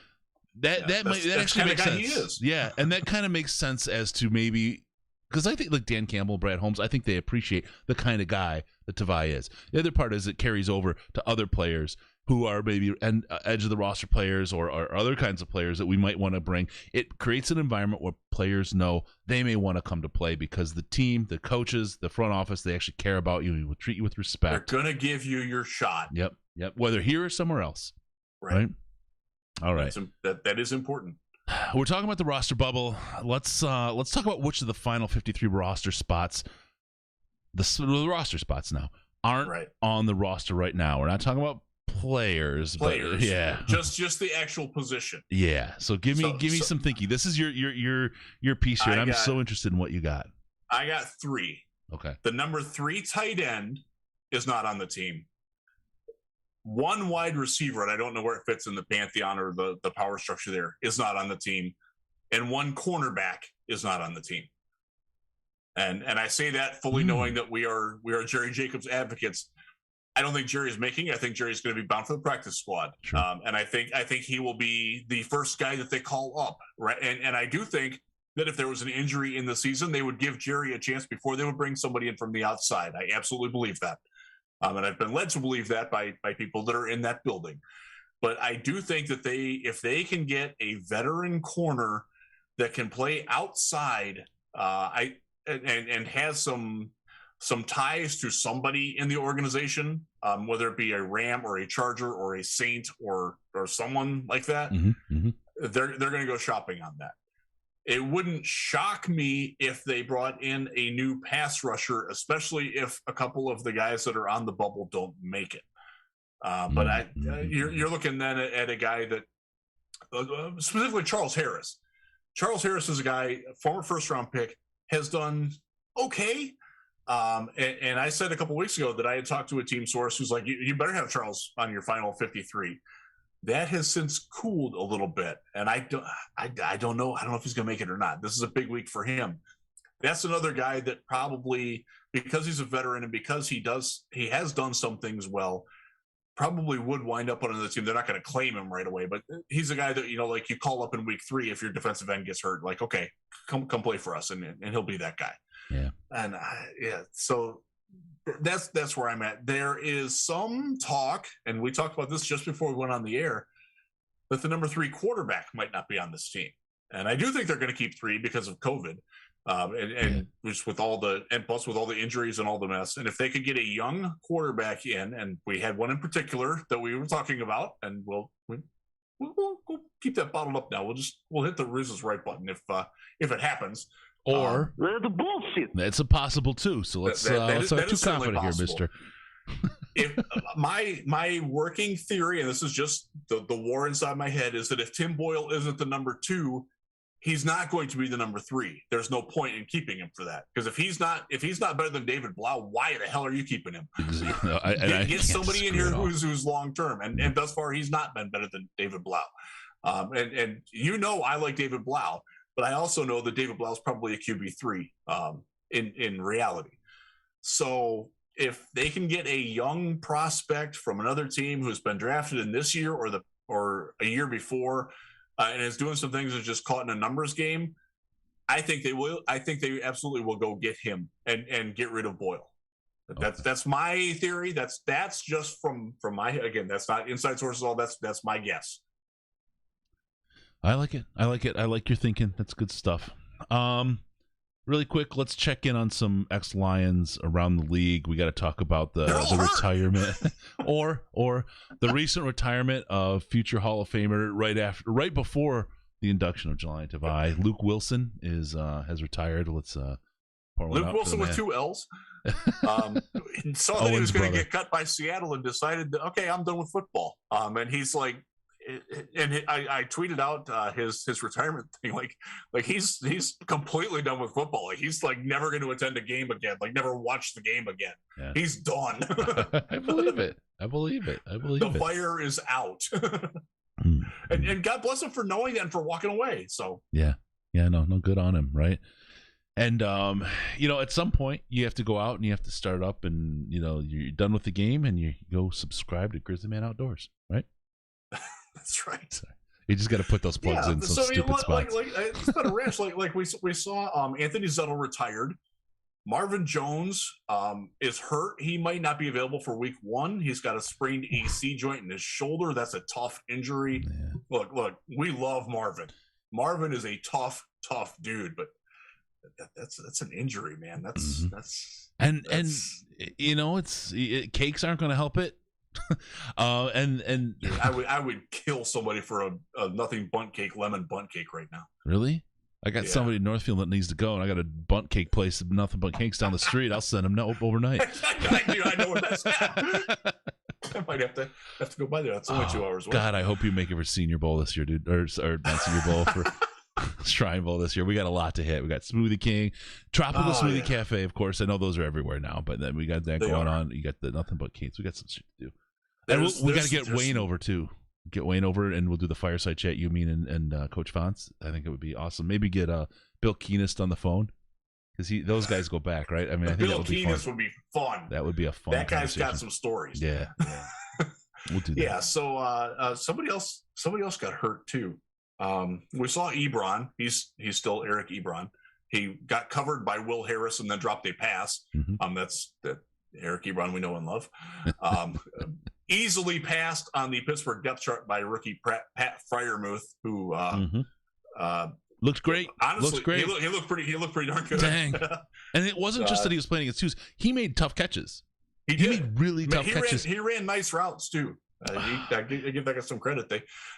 that actually makes sense. He is. Yeah, and that kind of makes sense as to maybe because I think like Dan Campbell, Brad Holmes, I think they appreciate the kind of guy that Tavai is. The other part is it carries over to other players who are maybe edge of the roster players or other kinds of players that we might want to bring. It creates an environment where players know they may want to come to play because the team, the coaches, the front office, they actually care about you. They will treat you with respect.
They're going to give you your shot.
Yep. Whether here or somewhere else. Right? All right.
That is important.
We're talking about the roster bubble. Let's talk about which of the final 53 roster spots, the roster spots now, aren't on the roster right now. We're not talking about players, but
just the actual position.
Yeah. So give me some thinking. This is your piece here, and I'm so interested in what you got.
I got 3.
Okay.
The number 3 tight end is not on the team. 1 wide receiver, and I don't know where it fits in the pantheon or the power structure there, is not on the team, and 1 cornerback is not on the team. And I say that fully knowing that we are Jerry Jacobs advocates. I don't think Jerry's making it. I think Jerry's going to be bound for the practice squad.
Sure.
And I think he will be the first guy that they call up. Right. And I do think that if there was an injury in the season, they would give Jerry a chance before they would bring somebody in from the outside. I absolutely believe that. And I've been led to believe that by people that are in that building. But I do think that if they can get a veteran corner that can play outside and has some ties to somebody in the organization, whether it be a Ram or a Charger or a Saint or someone like that, they're going to go shopping on that. It wouldn't shock me if they brought in a new pass rusher, especially if a couple of the guys that are on the bubble don't make it. But you're looking then at a guy that specifically Charles Harris. Charles Harris is a guy, former first-round pick, has done okay. And I said a couple weeks ago that I had talked to a team source who's like, you better have Charles on your final 53. That has since cooled a little bit. And I don't know. I don't know if he's going to make it or not. This is a big week for him. That's another guy that probably, because he's a veteran and because he has done some things well, probably would wind up on another team. They're not going to claim him right away, but he's a guy that, like you call up in week 3 if your defensive end gets hurt, like, okay, come play for us. And he'll be that guy.
Yeah.
And so that's where I'm at. There is some talk, and we talked about this just before we went on the air, that the number 3 quarterback might not be on this team. And I do think they're going to keep 3 because of COVID. And just with all the injuries and all the mess. And if they could get a young quarterback in, and we had one in particular that we were talking about, and we'll keep that bottled up now. We'll hit the Riz's right button if it happens.
Or
the bullshit.
That's a possible too. So let's not too confident here, Mister.
If my working theory, and this is just the war inside my head, is that if Tim Boyle isn't the number 2, he's not going to be the number 3. There's no point in keeping him for that, because if he's not better than David Blau, why the hell are you keeping him? Get somebody in here who's long term, and thus far he's not been better than David Blau. And I like David Blau. but I also know that David Blough's probably a QB3 in reality. So if they can get a young prospect from another team who's been drafted in this year or a year before and is doing some things that's just caught in a numbers game, I think they will. I think they absolutely will go get him and get rid of Boyle. That's my theory. That's just from my, again, that's not inside sources. All that's my guess.
I like it. I like your thinking. That's good stuff. Really quick, let's check in on some ex-Lions around the league. We got to talk about the retirement or the recent retirement of future Hall of Famer right before the induction of July Tavai. Luke Wilson has retired. Let's
Luke Wilson with 2 L's. Saw that he was going to get cut by Seattle and decided that, okay, I'm done with football. And he's like, and I tweeted out his retirement thing, like he's completely done with football. Like he's like never going to attend a game again, like never watch the game again. Yeah. He's done.
I believe it. The
fire is out. And God bless him for knowing that and for walking away. So
no good on him, right? And at some point you have to go out and you have to start up, and you're done with the game and you go subscribe to Grizzly Man Outdoors, right?
That's right.
You just got to put those plugs in some stupid spots.
Like it's been a ranch. Like we saw Anthony Zettel retired. Marvin Jones is hurt. He might not be available for week 1. He's got a sprained AC joint in his shoulder. That's a tough injury. Yeah. Look, we love Marvin. Marvin is a tough dude, but that's an injury, man. That's
cakes aren't going to help it. And
I would kill somebody for a nothing lemon bunt cake right now.
Really? I got somebody in Northfield that needs to go, and I got a bunt cake place, nothing but cakes down the street. I'll send them overnight.
I know where that's at. I might have to go by there. That's only 2 hours away.
God, I hope you make it for Senior Bowl this year, dude, or not Senior Bowl for Shrine Bowl this year. We got a lot to hit. We got Smoothie King, Tropical Smoothie Cafe, of course. I know those are everywhere now, but then we got that going on. You got the nothing but cakes. We got some shit to do. And we got to get Wayne over too. Get Wayne over, and we'll do the fireside chat. You, me, and Coach Fonts. I think it would be awesome. Maybe get Bill Keenest on the phone, because those guys go back, right? I mean, I think
Bill Keenest would be fun.
That would be a fun.
That guy's got some stories.
Yeah. We'll do that.
Yeah. So somebody else got hurt too. We saw Ebron. He's still Eric Ebron. He got covered by Will Harris and then dropped a pass. Mm-hmm. That's Eric Ebron we know and love. Easily passed on the Pittsburgh depth chart by rookie Pat Freiermuth, who
looked great.
Honestly,
looks great.
He looked pretty darn good.
Dang. And it wasn't just that he was playing against twos. He made tough catches. He made really tough catches.
He ran nice routes too. I give that guy some credit.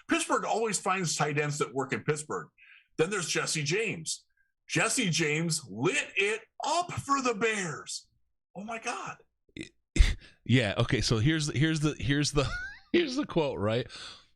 Pittsburgh always finds tight ends that work in Pittsburgh. Then there's Jesse James. Jesse James lit it up for the Bears. Oh my God.
Yeah. Okay. So here's the quote, right?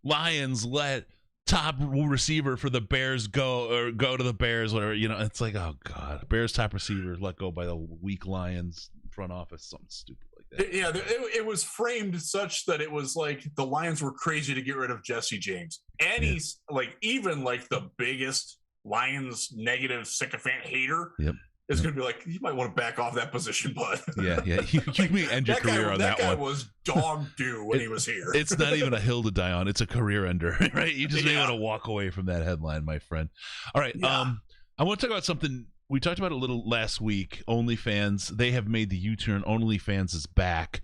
Lions let top receiver for the Bears go to the Bears, whatever. It's like, oh God, Bears top receiver let go by the weak Lions front office, something stupid like that.
Yeah, it was framed such that it was like the Lions were crazy to get rid of Jesse James, and he's like even like the biggest Lions negative sycophant hater.
Yep.
It's going to be like, you might want to back off that position, bud.
Yeah. You may end your career on that one.
That guy was dog due when he was here.
It's not even a hill to die on. It's a career ender, right? You just may want to walk away from that headline, my friend. All right. Yeah. I want to talk about something. We talked about it a little last week. OnlyFans, they have made the U-turn. OnlyFans is back.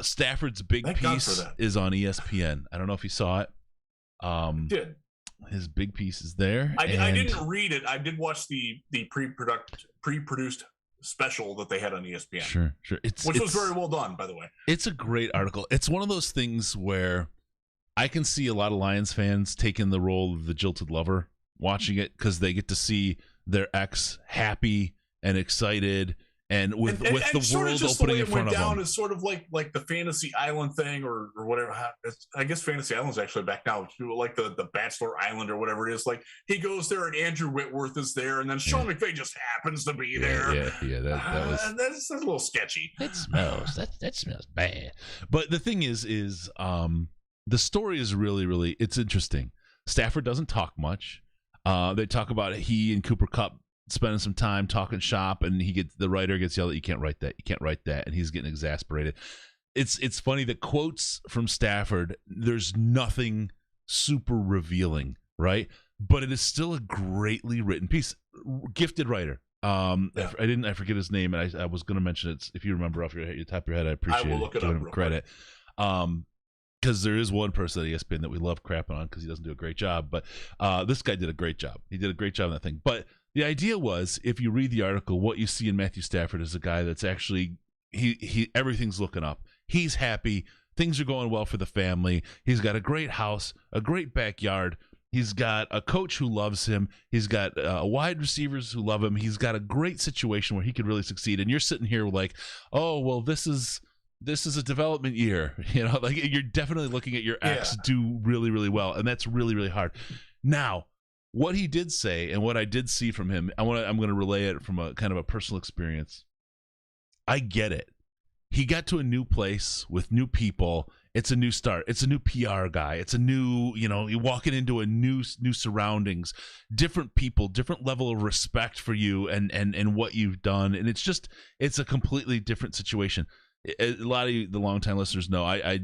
Stafford's big piece is on ESPN. I don't know if you saw it.
Did.
His big piece is there.
I didn't read it. I did watch the pre-produced special that they had on ESPN.
Sure.
Which was very well done, by the way.
It's a great article. It's one of those things where I can see a lot of Lions fans taking the role of the jilted lover, watching it because they get to see their ex happy and excited. And with the world opening in front of them,
is sort of like the Fantasy Island thing or whatever. I guess Fantasy Island's actually back now, like the Bachelor Island or whatever it is. Like he goes there and Andrew Whitworth is there, and then Sean McVay just happens to be there.
Yeah.
That's a little sketchy.
That smells bad. But the thing is the story is really, really, it's interesting. Stafford doesn't talk much. They talk about he and Cooper Kupp spending some time talking shop, and the writer gets yelled at, you can't write that, and he's getting exasperated. It's funny, the quotes from Stafford, there's nothing super revealing, right? But it is still a greatly written piece. Gifted writer. I forget his name, and I was going to mention it. If you remember off your top of your head, I appreciate giving him credit. Because there is one person at ESPN that we love crapping on because he doesn't do a great job. But this guy did a great job. He did a great job in that thing. But the idea was, if you read the article, what you see in Matthew Stafford is a guy that's actually he everything's looking up. He's happy. Things are going well for the family. He's got a great house, a great backyard. He's got a coach who loves him. He's got wide receivers who love him. He's got a great situation where he could really succeed. And you're sitting here like, oh, well, this is a development year. Like you're definitely looking at your ex do really, really well. And that's really, really hard. Now, what he did say and what I did see from him, I'm going to relay it from a kind of a personal experience. I get it. He got to a new place with new people. It's a new start. It's a new PR guy. It's a new, you're walking into a new surroundings, different people, different level of respect for you and what you've done. And it's a completely different situation. A lot of you, the longtime listeners know I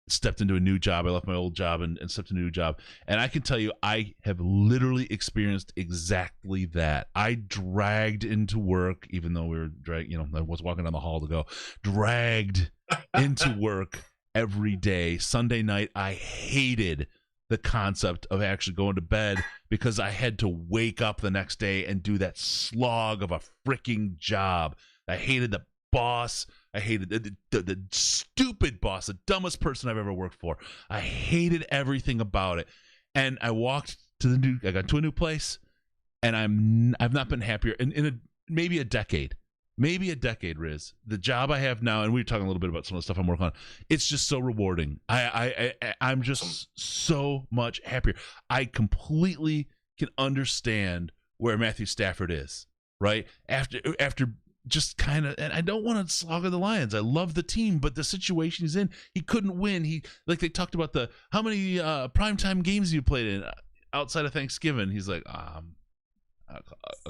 stepped into a new job. I left my old job and stepped into a new job. And I can tell you, I have literally experienced exactly that. I dragged into work, even though we were I was walking down the hall to go, dragged into work every day. Sunday night, I hated the concept of actually going to bed because I had to wake up the next day and do that slog of a freaking job. I hated the boss. I hated the stupid boss, the dumbest person I've ever worked for. I hated everything about it. And I got to a new place, and I've not been happier in maybe a decade. Maybe a decade, Riz. The job I have now, and we were talking a little bit about some of the stuff I'm working on, it's just so rewarding. I'm just so much happier. I completely can understand where Matthew Stafford is, right? After just kind of, and I don't want to slog the Lions. I love the team, but the situation he's in, he couldn't win. Like they talked about how many primetime games you played in outside of Thanksgiving. He's like, a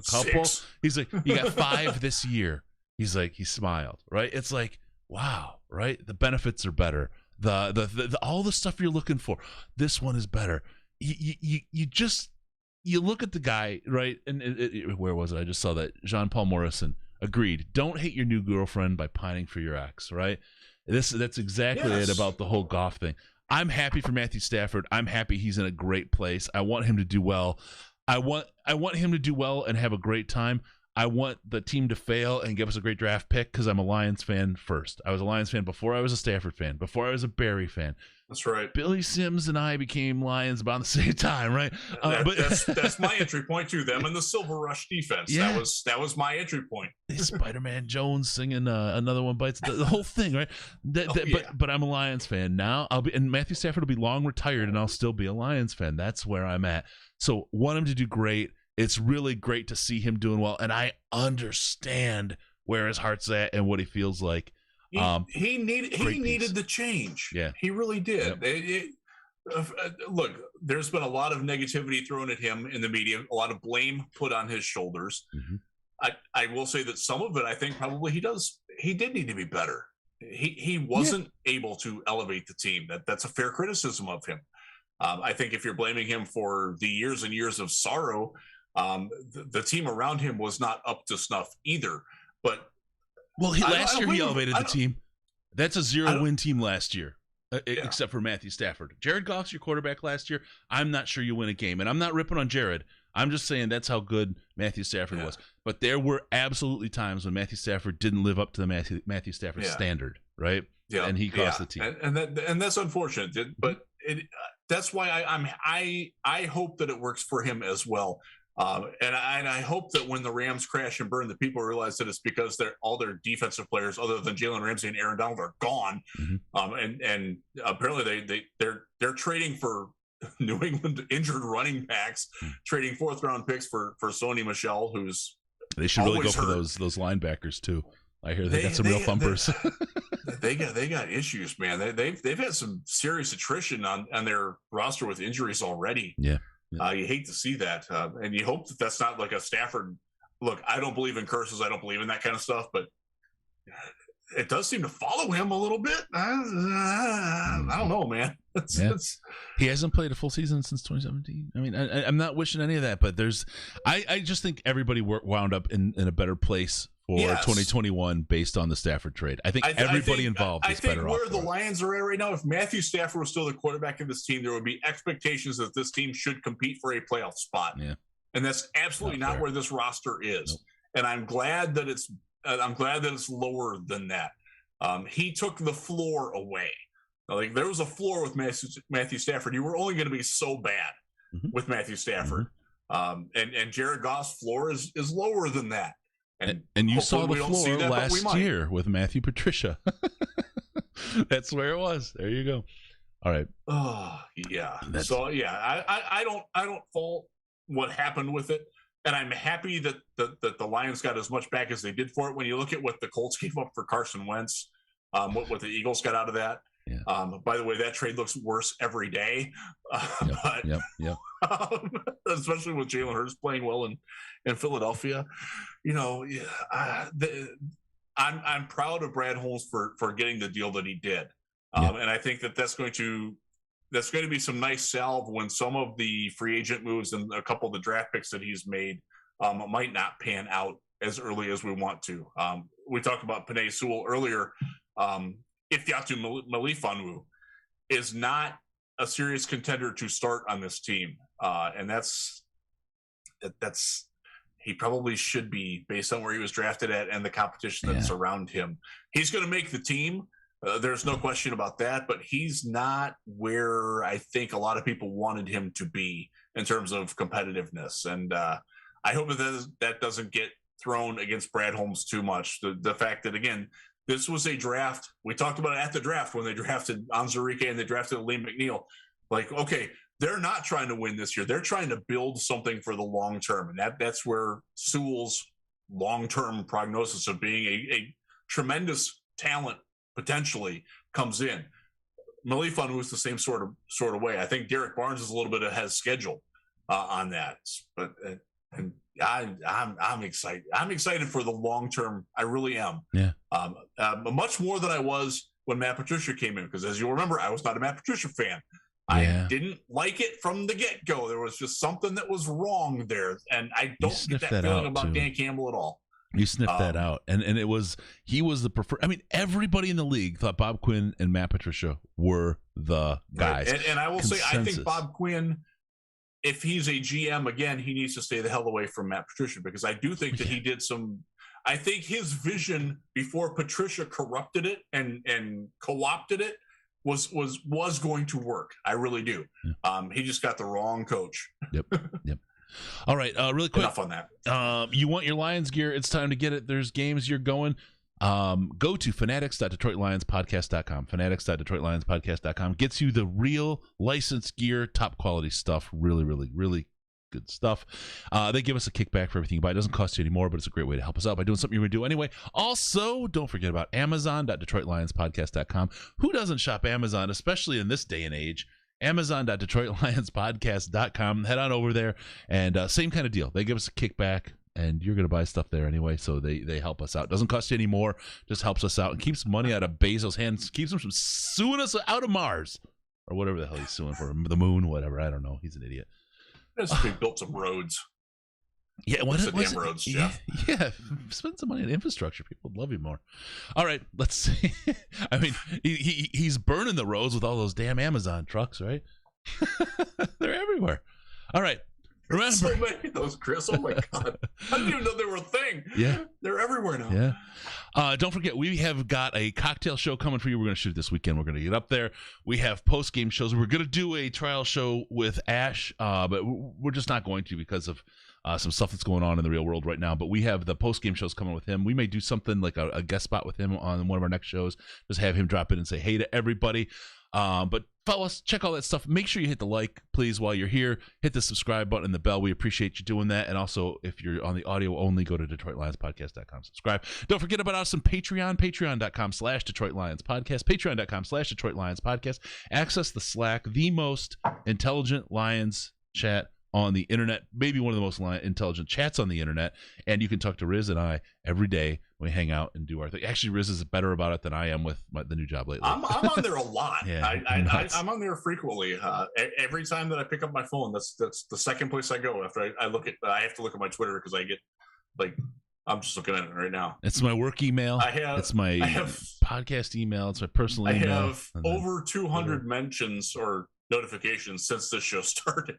couple.
6.
He's like, you got 5 this year. He's like, he smiled, right? It's like, wow, right? The benefits are better. The all the stuff you're looking for, this one is better. You look at the guy, right? And where was it? I just saw that Jean-Paul Morrison agreed. Don't hate your new girlfriend by pining for your ex, right? That's exactly it about the whole Goff thing. I'm happy for Matthew Stafford. I'm happy he's in a great place. I want him to do well. I want him to do well and have a great time. I want the team to fail and give us a great draft pick because I'm a Lions fan first. I was a Lions fan before I was a Stafford fan, before I was a Barry fan.
That's right.
Billy Sims and I became Lions about the same time, right?
That's my entry point to them and the Silver Rush defense.
Yeah.
That was my entry point.
Spider-Man Jones singing Another One Bites the whole thing, right? But I'm a Lions fan now. And Matthew Stafford will be long retired, and I'll still be a Lions fan. That's where I'm at. So want him to do great. It's really great to see him doing well, and I understand where his heart's at and what he feels like.
He needed the change.
Yeah,
he really did.
Yep.
Look, there's been a lot of negativity thrown at him in the media, a lot of blame put on his shoulders. Mm-hmm. I will say that some of it, I think probably he did need to be better. He wasn't able to elevate the team. That's a fair criticism of him. I think if you're blaming him for the years and years of sorrow, the team around him was not up to snuff either. But
last year he elevated the team. That's a 0-win team last year, except for Matthew Stafford. Jared Goff's your quarterback last year. I'm not sure you win a game, and I'm not ripping on Jared. I'm just saying that's how good Matthew Stafford was. But there were absolutely times when Matthew Stafford didn't live up to the Matthew Stafford standard, right? Yeah, and he cost the team,
and that's unfortunate. But that's why I hope that it works for him as well. And I hope that when the Rams crash and burn, the people realize that it's because all their defensive players, other than Jalen Ramsey and Aaron Donald, are gone. Mm-hmm. And apparently they're trading for New England injured running backs, trading 4th-round picks for Sony Michel, who's
they should really go for those linebackers too. I hear they got some real thumpers.
They got issues, man. They've had some serious attrition on their roster with injuries already.
Yeah.
You hate to see that, and you hope that that's not like a Stafford. Look, I don't believe in curses. I don't believe in that kind of stuff, but it does seem to follow him a little bit. I don't know, man.
He hasn't played a full season since 2017. I mean, I'm not wishing any of that, but I just think everybody wound up in a better place for 2021 based on the Stafford trade. I think everybody involved is better off. I think
where the Lions are at right now, if Matthew Stafford was still the quarterback of this team, there would be expectations that this team should compete for a playoff spot.
Yeah.
And that's absolutely not where this roster is. Nope. And I'm glad that it's lower than that. He took the floor away. Like, there was a floor with Matthew Stafford. You were only going to be so bad with Matthew Stafford. And Jared Goff's floor is lower than that.
And you saw the floor last year with Matthew Patricia. That's where it was. There you go. All right.
Oh, yeah. I don't fault what happened with it. And I'm happy that the Lions got as much back as they did for it. When you look at what the Colts gave up for Carson Wentz, what the Eagles got out of that.
Yeah.
By the way, that trade looks worse every day.
Yep.
Especially with Jalen Hurts playing well in Philadelphia. You know, I'm proud of Brad Holmes for getting the deal that he did. And I think that's going to be some nice salve when some of the free agent moves and a couple of the draft picks that he's made might not pan out as early as we want to. We talked about Penei Sewell earlier. Ifeatu Melifonwu is not a serious contender to start on this team. And that's he probably should be based on where he was drafted at and the competition that's around him. He's going to make the team. There's no question about that, but he's not where I think a lot of people wanted him to be in terms of competitiveness. And I hope that doesn't get thrown against Brad Holmes too much. The fact that, again, this was a draft. We talked about it at the draft when they drafted Onwuzurike and they drafted Lee McNeil. Like, okay, they're not trying to win this year. They're trying to build something for the long term. And that's where Sewell's long-term prognosis of being a tremendous talent potentially comes in. Melifonwu was the same sort of way. I think Derek Barnes is a little bit ahead of schedule on that. But and I'm excited. I'm excited for the long term. I really am.
Yeah.
Much more than I was when Matt Patricia came in, because as you'll remember, I was not a Matt Patricia fan. I didn't like it from the get-go. There was just something that was wrong there, and I don't get that feeling about Dan Campbell at all.
You sniffed that out, and he was the preferred. I mean, everybody in the league thought Bob Quinn and Matt Patricia were the guys.
Right. And I will say, I think Bob Quinn, if he's a GM again, he needs to stay the hell away from Matt Patricia, because I do think that he did some. I think his vision before Patricia corrupted it and co-opted it was going to work. I really do. He just got the wrong coach.
Yep. All right, really quick.
Enough on that.
You want your Lions gear? It's time to get it. There's games you're going. Go to fanatics.detroitlionspodcast.com. Fanatics.detroitlionspodcast.com gets you the real licensed gear, top quality stuff. Really, really, really good stuff. They give us a kickback for everything you buy. It doesn't cost you any more, but it's a great way to help us out by doing something you're going to do anyway. Also, don't forget about Amazon.detroitlionspodcast.com. Who doesn't shop Amazon, especially in this day and age? Amazon.detroitlionspodcast.com. Head on over there, and same kind of deal. They give us a kickback, and you're going to buy stuff there anyway, so they help us out. Doesn't cost you any more, just helps us out and keeps money out of Bezos' hands, keeps him from suing us out of Mars or whatever the hell he's suing for, the moon, whatever. I don't know. He's an idiot.
We built some roads.
Yeah, what is
it? Roads, Jeff.
Yeah, spend some money on infrastructure. People would love you more. All right, let's see. I mean, he's burning the roads with all those damn Amazon trucks, right? They're everywhere. All right. Remember,
so many of those, Chris. Oh my God, I didn't even know they were a thing.
Yeah,
they're everywhere now.
Yeah. Don't forget, we have got a cocktail show coming for you. We're going to shoot it this weekend. We're going to get up there. We have post-game shows. We're going to do a trial show with Ash, but we're just not going to because of some stuff that's going on in the real world right now. But we have the post-game shows coming with him. We may do something like a guest spot with him on one of our next shows. Just have him drop in and say hey to everybody. But follow us, check all that stuff. Make sure you hit the like, please, while you're here. Hit the subscribe button and the bell. We appreciate you doing that. And also, if you're on the audio only, go to DetroitLionsPodcast.com. Subscribe. Don't forget about us on Patreon. Patreon.com/DetroitLionsPodcast. Patreon.com/DetroitLionsPodcast. Access the Slack, the most intelligent Lions chat on the internet, maybe one of the most intelligent chats on the internet, and you can talk to Riz and I every day when we hang out and do our thing. Actually, Riz is better about it than I am with the new job lately.
I'm on there a lot.
Yeah,
I'm on there frequently. Every time that I pick up my phone, that's the second place I go after I have to look at my Twitter because I get I'm just looking at it right now.
It's my work email. It's my podcast email. It's my personal email.
I have over 200 mentions or notifications since this show started.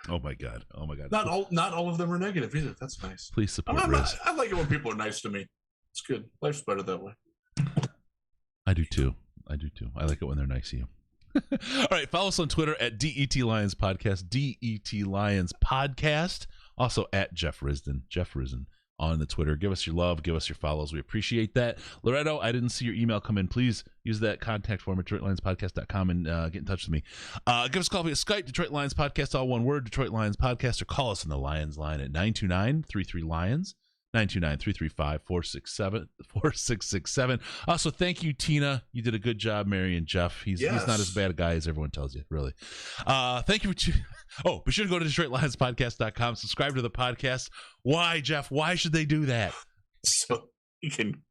Oh my god!
Not all of them are negative either. That's nice.
Please support Riz.
I like it when people are nice to me. It's good. Life's better that way.
I do too. I like it when they're nice to you. All right, follow us on Twitter at DET Lions Podcast, DET Lions Podcast. Also at Jeff Risdon on the Twitter. Give us your love, give us your follows. We appreciate that. Loretto, I didn't see your email come in. Please use that contact form at DetroitLionsPodcast.com and get in touch with me. Give us a call via Skype, Detroit Lions Podcast, all one word, Detroit Lions Podcast, or call us on the Lions line at 929-33-LIONS. 929-335-4667. Also, thank you, Tina. You did a good job marrying Jeff. He's not as bad a guy as everyone tells you, really. Thank you for be sure to go to DetroitLionsPodcast.com. Subscribe to the podcast. Why, Jeff? Why should they do that?
So you can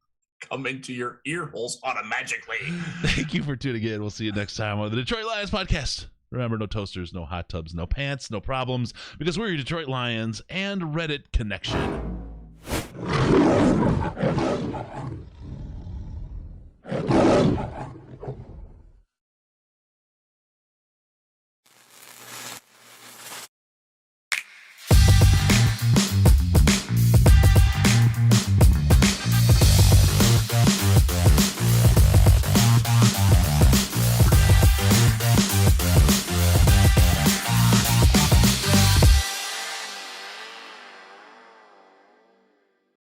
come into your ear holes automatically.
Thank you for tuning in. We'll see you next time on the Detroit Lions Podcast. Remember, no toasters, no hot tubs, no pants, no problems, because we're your Detroit Lions and Reddit connection.